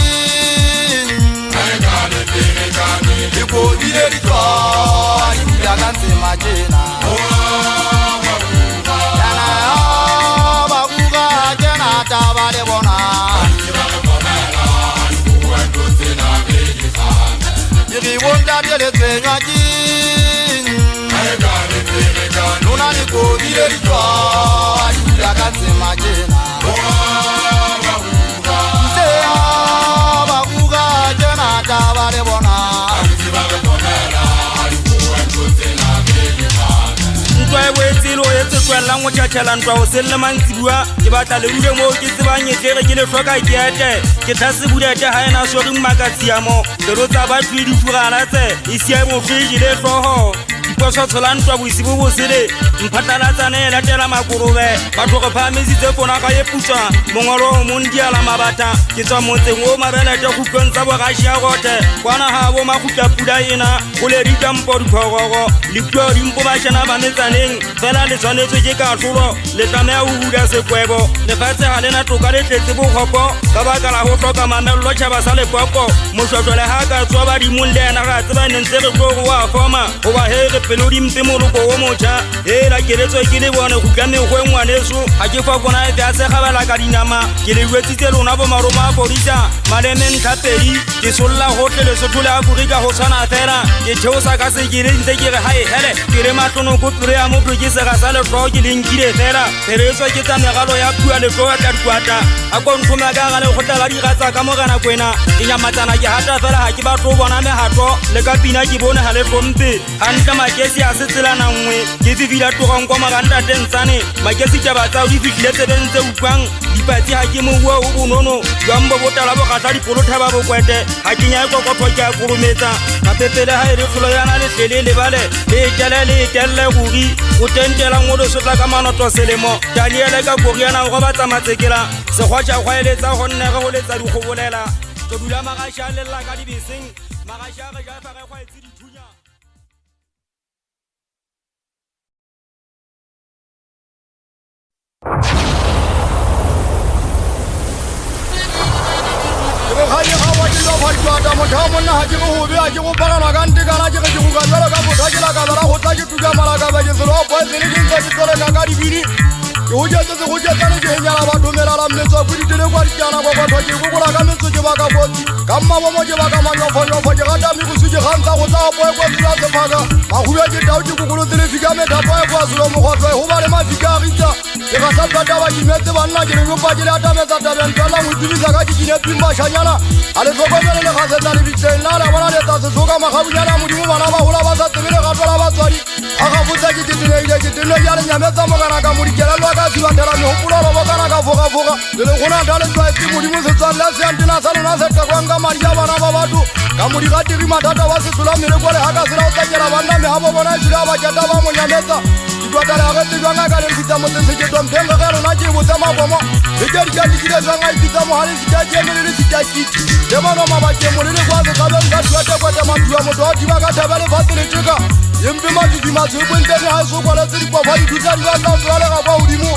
iko dire di to ya kanse majena yana ba kuga jena ta ba le bona diri bonda jele chenywa ji luna ni ko dire di to ya kanse majena la ngo tšhatšhala ntwa go selle mantsibuwa ke batla le rule mo ke tsebanyetlege ke le hloka ke ete ke thase budete ga ena sogeng makatsiamo lero tsa batho le difugana tse e sia mofeji le tlhogo diposo tshola ntwa boisi bo bosele mphatlalatsane e latela makorobe batho go phaamisitse fona ga e putswa mongolo o mondiala mabata ke tswa motseng o mabelete khutlong tsa bogaši ya gote kwana ga bo makgutla pula ena go le dikampo diphogogo le puo dimpo bašana ba metsaneng fela le tshwanetswe ke katlholo le tlameya go huda sekwebo lefatshe ga lena toka le tletse bokgopo ka baka la go tlhoka mamello tšhaba sa lepoko mošotlole ga ka tswa badimong le ena ga tsebanentse re tlo go a foma goba he re pelo dimpe moloko o motšha ela keletswe ke le bone go tla mekgwe ngwaneso ga ke fa bona efe a segabela ka dinama ke le jwetsitse lona bomaromo a fodisa maleme ntlhapedi ke solola gotlhe lesotho le aforika go tshwana fela ke theosa ka sekele ntse ke re hae hele ke re matlonoko pere ya motho ke sega sa letlhogo ke lenkile fela pheretswa ke tsa megalo ya phua letlhogo ka dikwata a kontlhome ka ga le kgotla la digatsa ka mogana kwena ke nyamatsana ke hata fela ga ke batlo o bona megato le ka pina ke bone ga le tlhompe gantle makesi a se tselana nngwe ke fifila togong kwa magantatentsane makesi taba tsao di fitlhile tsebeng tse utlwang dipatsi ga ke mobua o bonono jwambo botala bogatla dipolothaba bokwete ga ke nya kokotho ke a kolometsa mapepele ga e re tlholo yana letlele lebale le etele le etelele godi go tentela ngolo sotla ka manoto selemo daniele ka koriana go batsa matsekela segwatša kgwaeletsa go nne ge go letsa dikgobolela go dula magaša a lelela ka dibeseng magaša a ge jafa ge kgwaetse dithunya kganye ga wa dilo phatšwata motho a monna ga ke go gobe a ke go pagana ka ntekana ke ge ke go ka jalo ka botha ke lakabela go tla ke tuka malakaba ke selo o poetsene ke ntse ke tsoleka ka dibini ke go jetsetse go jetsane ke enyala batho melala mmetswa kuditele kwa ditjana kwa kwatho ke gogola ka metso ke baka botsi ka mmabomo ke baka manyofonyofo ke gatame go suke gantsa go tsa poe kwa sula sefaka magubja ke tao ke kokolotsele ka methapoe kwa selo mogotlo go ba le mafika a gitsa ke ga sa tlataba ke metse banna ke le jopa ke le atametsa tabentala go tsebisa ka dikine pimbašanyana a le tlhokomele le gasetsa lebitleng la le bona letsa setlhoka magabunyana modimo bana ba gola ba sa tsebele gatlola batswadi a ga botsa ke keteneile ke tenne ya le nyametsa mogana ka modikelelwa ka silwantela megopololo bokana ka fogafoga le le gona da le tlwaetse modimo setswang le seantena sa lona se tekwang ka madi a bana ba batho ka modi ga tiri mathata wa setlola meleko le ga ka sela o tsakela banna megabo bona e sule a baketa ba mo nyametsa dikwatlale a getse jwang a ka le mpitsa motseseketompeng ge rona ke botse mabomo le ke dikadikile jwang a ipitsa mogale sita keemele le sita kiti le mono mabakeng molele kwa sekabeng ka tuetekwete mathua motho a thiba ka thaba lefatshe le teka empe matutimatshekwentsene ga e sokwaletse dikwafa dithusa dibatlaotoalega kwa godimo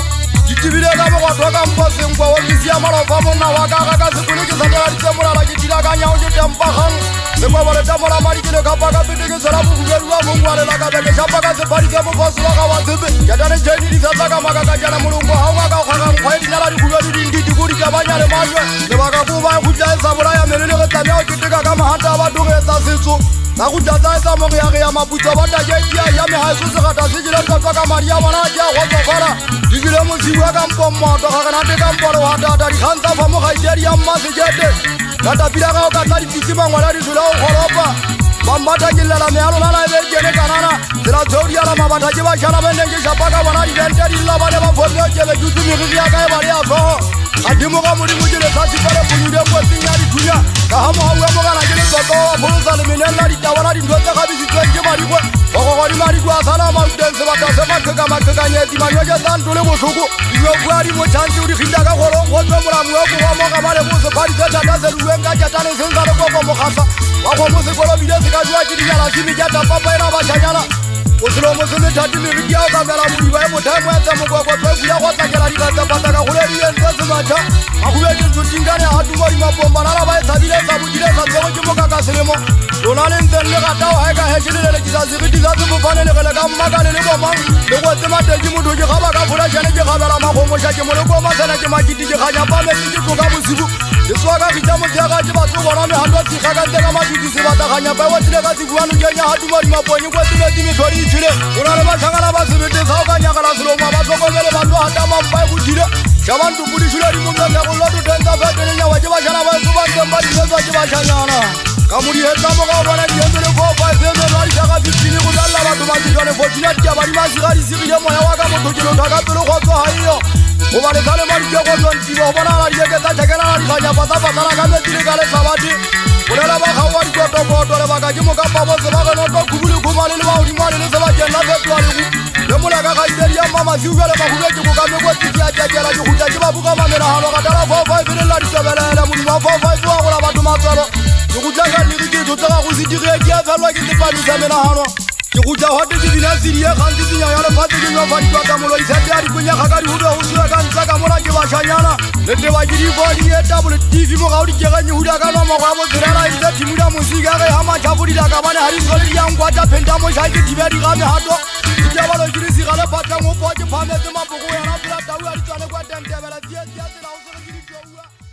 ditibile ka bogotho ka mposeng kwa ofisi ya malofa monna wa ka ga ka sekone ke satela ditsemolala ke tila ka nyao ke tempagang lekwabo letamola madikele kapa ka petekesela bobubediwa mongwalela ka beke šapa ka sepadike bofosola ka wa tshepe ketane jeni disatsa ka makakajana molongo ga o nga ka kgwagang kgwae dinala dikhubedu dindidiko dikabanya le majwe lebaka boba e khutla e sa bolaya melele ge tlamea o keteka ka mahata a batho ge etsa setso na go tlatsa e tsa mogeage ya maputsa ba taketia ya megaeso segata se jile tlhatlwa ka madi a bona ke a gotsofala di jile mosimo bua ka mpomoto ga kana te ka mpolo wa tata di khantsa fa mo ga itsedi ya mmasejete tata pila ga o ka tla di fitsima ngwala di zula o goropa bambata ke lela me alo lala be kene kanana tsela tsodi ya la mabata ke ba jana be nenge shapaka bona di dente di la ba le ba fono ke be jutsu mi ri ya ka e ba le ya so adimo ga modimo ke le tsatsi pele bunyude mo tsinya di thunya ka ha mo ha mo kana ke le tsoko mo sa le menella di tawala di ndotsa ga bisi tsenge ba di go go di mari kwa sala ma dance ba ta se ma ka nyeti ma nyoja tantu le bosuku yo bua di mo chanti di khinda ka golo go tswa mo la mo go mo ka ba le bo se ba di tata ta se luwe nga ja tane senza le go mo khasa wa go mo se go lo bile se ka jwa ke di ya la simi ja ta papa ina ba chanyana o se lo mo se le thati mi ri ya ka mela mo di ba mo ta mo etsa mo go go tswa ya go tsakela di ka tsa pata ka go le di entse se ba ja a go be di tsingane ha du mo di mapomba na la ba etsa bile sa bujile sa tsego ke mo ka ka selemo lona le ntse le ga ta ha ka he tshile le kitsa se di za se mo fane le ga ka mmaka le go mang le go tsema te ke mo do ke ga ba ka fula jane ke ga bela ma go mo sha ke mo le go ma tsena ke ma kiti ke ga ja pa me ke go ka bosibu le swa ka kitsa mo tsya ga ke ba tso bona me ha ndo tsi ga ka tsela ma kiti se ba ta ga nya ba wa tsile ka tsi buanu ke nya ha du mo di maponi go tsile di mi thori tshile ona le ba thangala ba se bete sa ga nya ga la selo ma ba tso go mele ba ndo ha ta ma mpa go dile shabantu budi shula di mo ga go lo du tenza fa tele nya wa ke ba jana ba su ba ntemba di zo ke ba shanyana kamuri hetsa mo ga bona di endo le go ba se me ba di ga fitini go dalla ba tuma di tone fotina di ba di ma si ga di sigi mo ya wa ka mo thokelo thaga pelo go tswa ha iyo go ba le sale ma di go tswa nti go bona la di ke ta thekela la di ga ja pata pata la ka me tile ka le sabati bolela ba ga wa di go to boto le ba ka ke mo ka pa bo se ba ga no to kubule go ma le ba di ma le se ba ke na se twa le go le mo la ka ga itsedi ya mama si uele ba go be ke go ka me go tsi ya tjela ke go tja ke ba buka ma me na hano ka tala 45 le la di sebelele mo di ma 45 wa go la ba tuma tsalo ke go tla ka le ke go tla go se dire ke a tsalwa ke tepani sa me na hano ke go tla hote ke dina siri ya khanti tsinya ya le phatse ke nwa fa di ka mo lo isete ya di kunya ga ka di hudo ho sura ka ntsa ka mo la ke ba shanyana le te ba ke di body e double TV mo ga o di ke ga nyehuda ka no mo ga mo tsirela e tsa timuda musika ge ha ma tshafudi la ka bana ha di tsole ya ngwa ta phenta mo sha ke dibe di ga me hato ke ba lo ke di sigala patla mo po ke phametse mapoko ya na pula tau ya di tsane kwa tentebela tsia tsia tsela o se ke di tšwa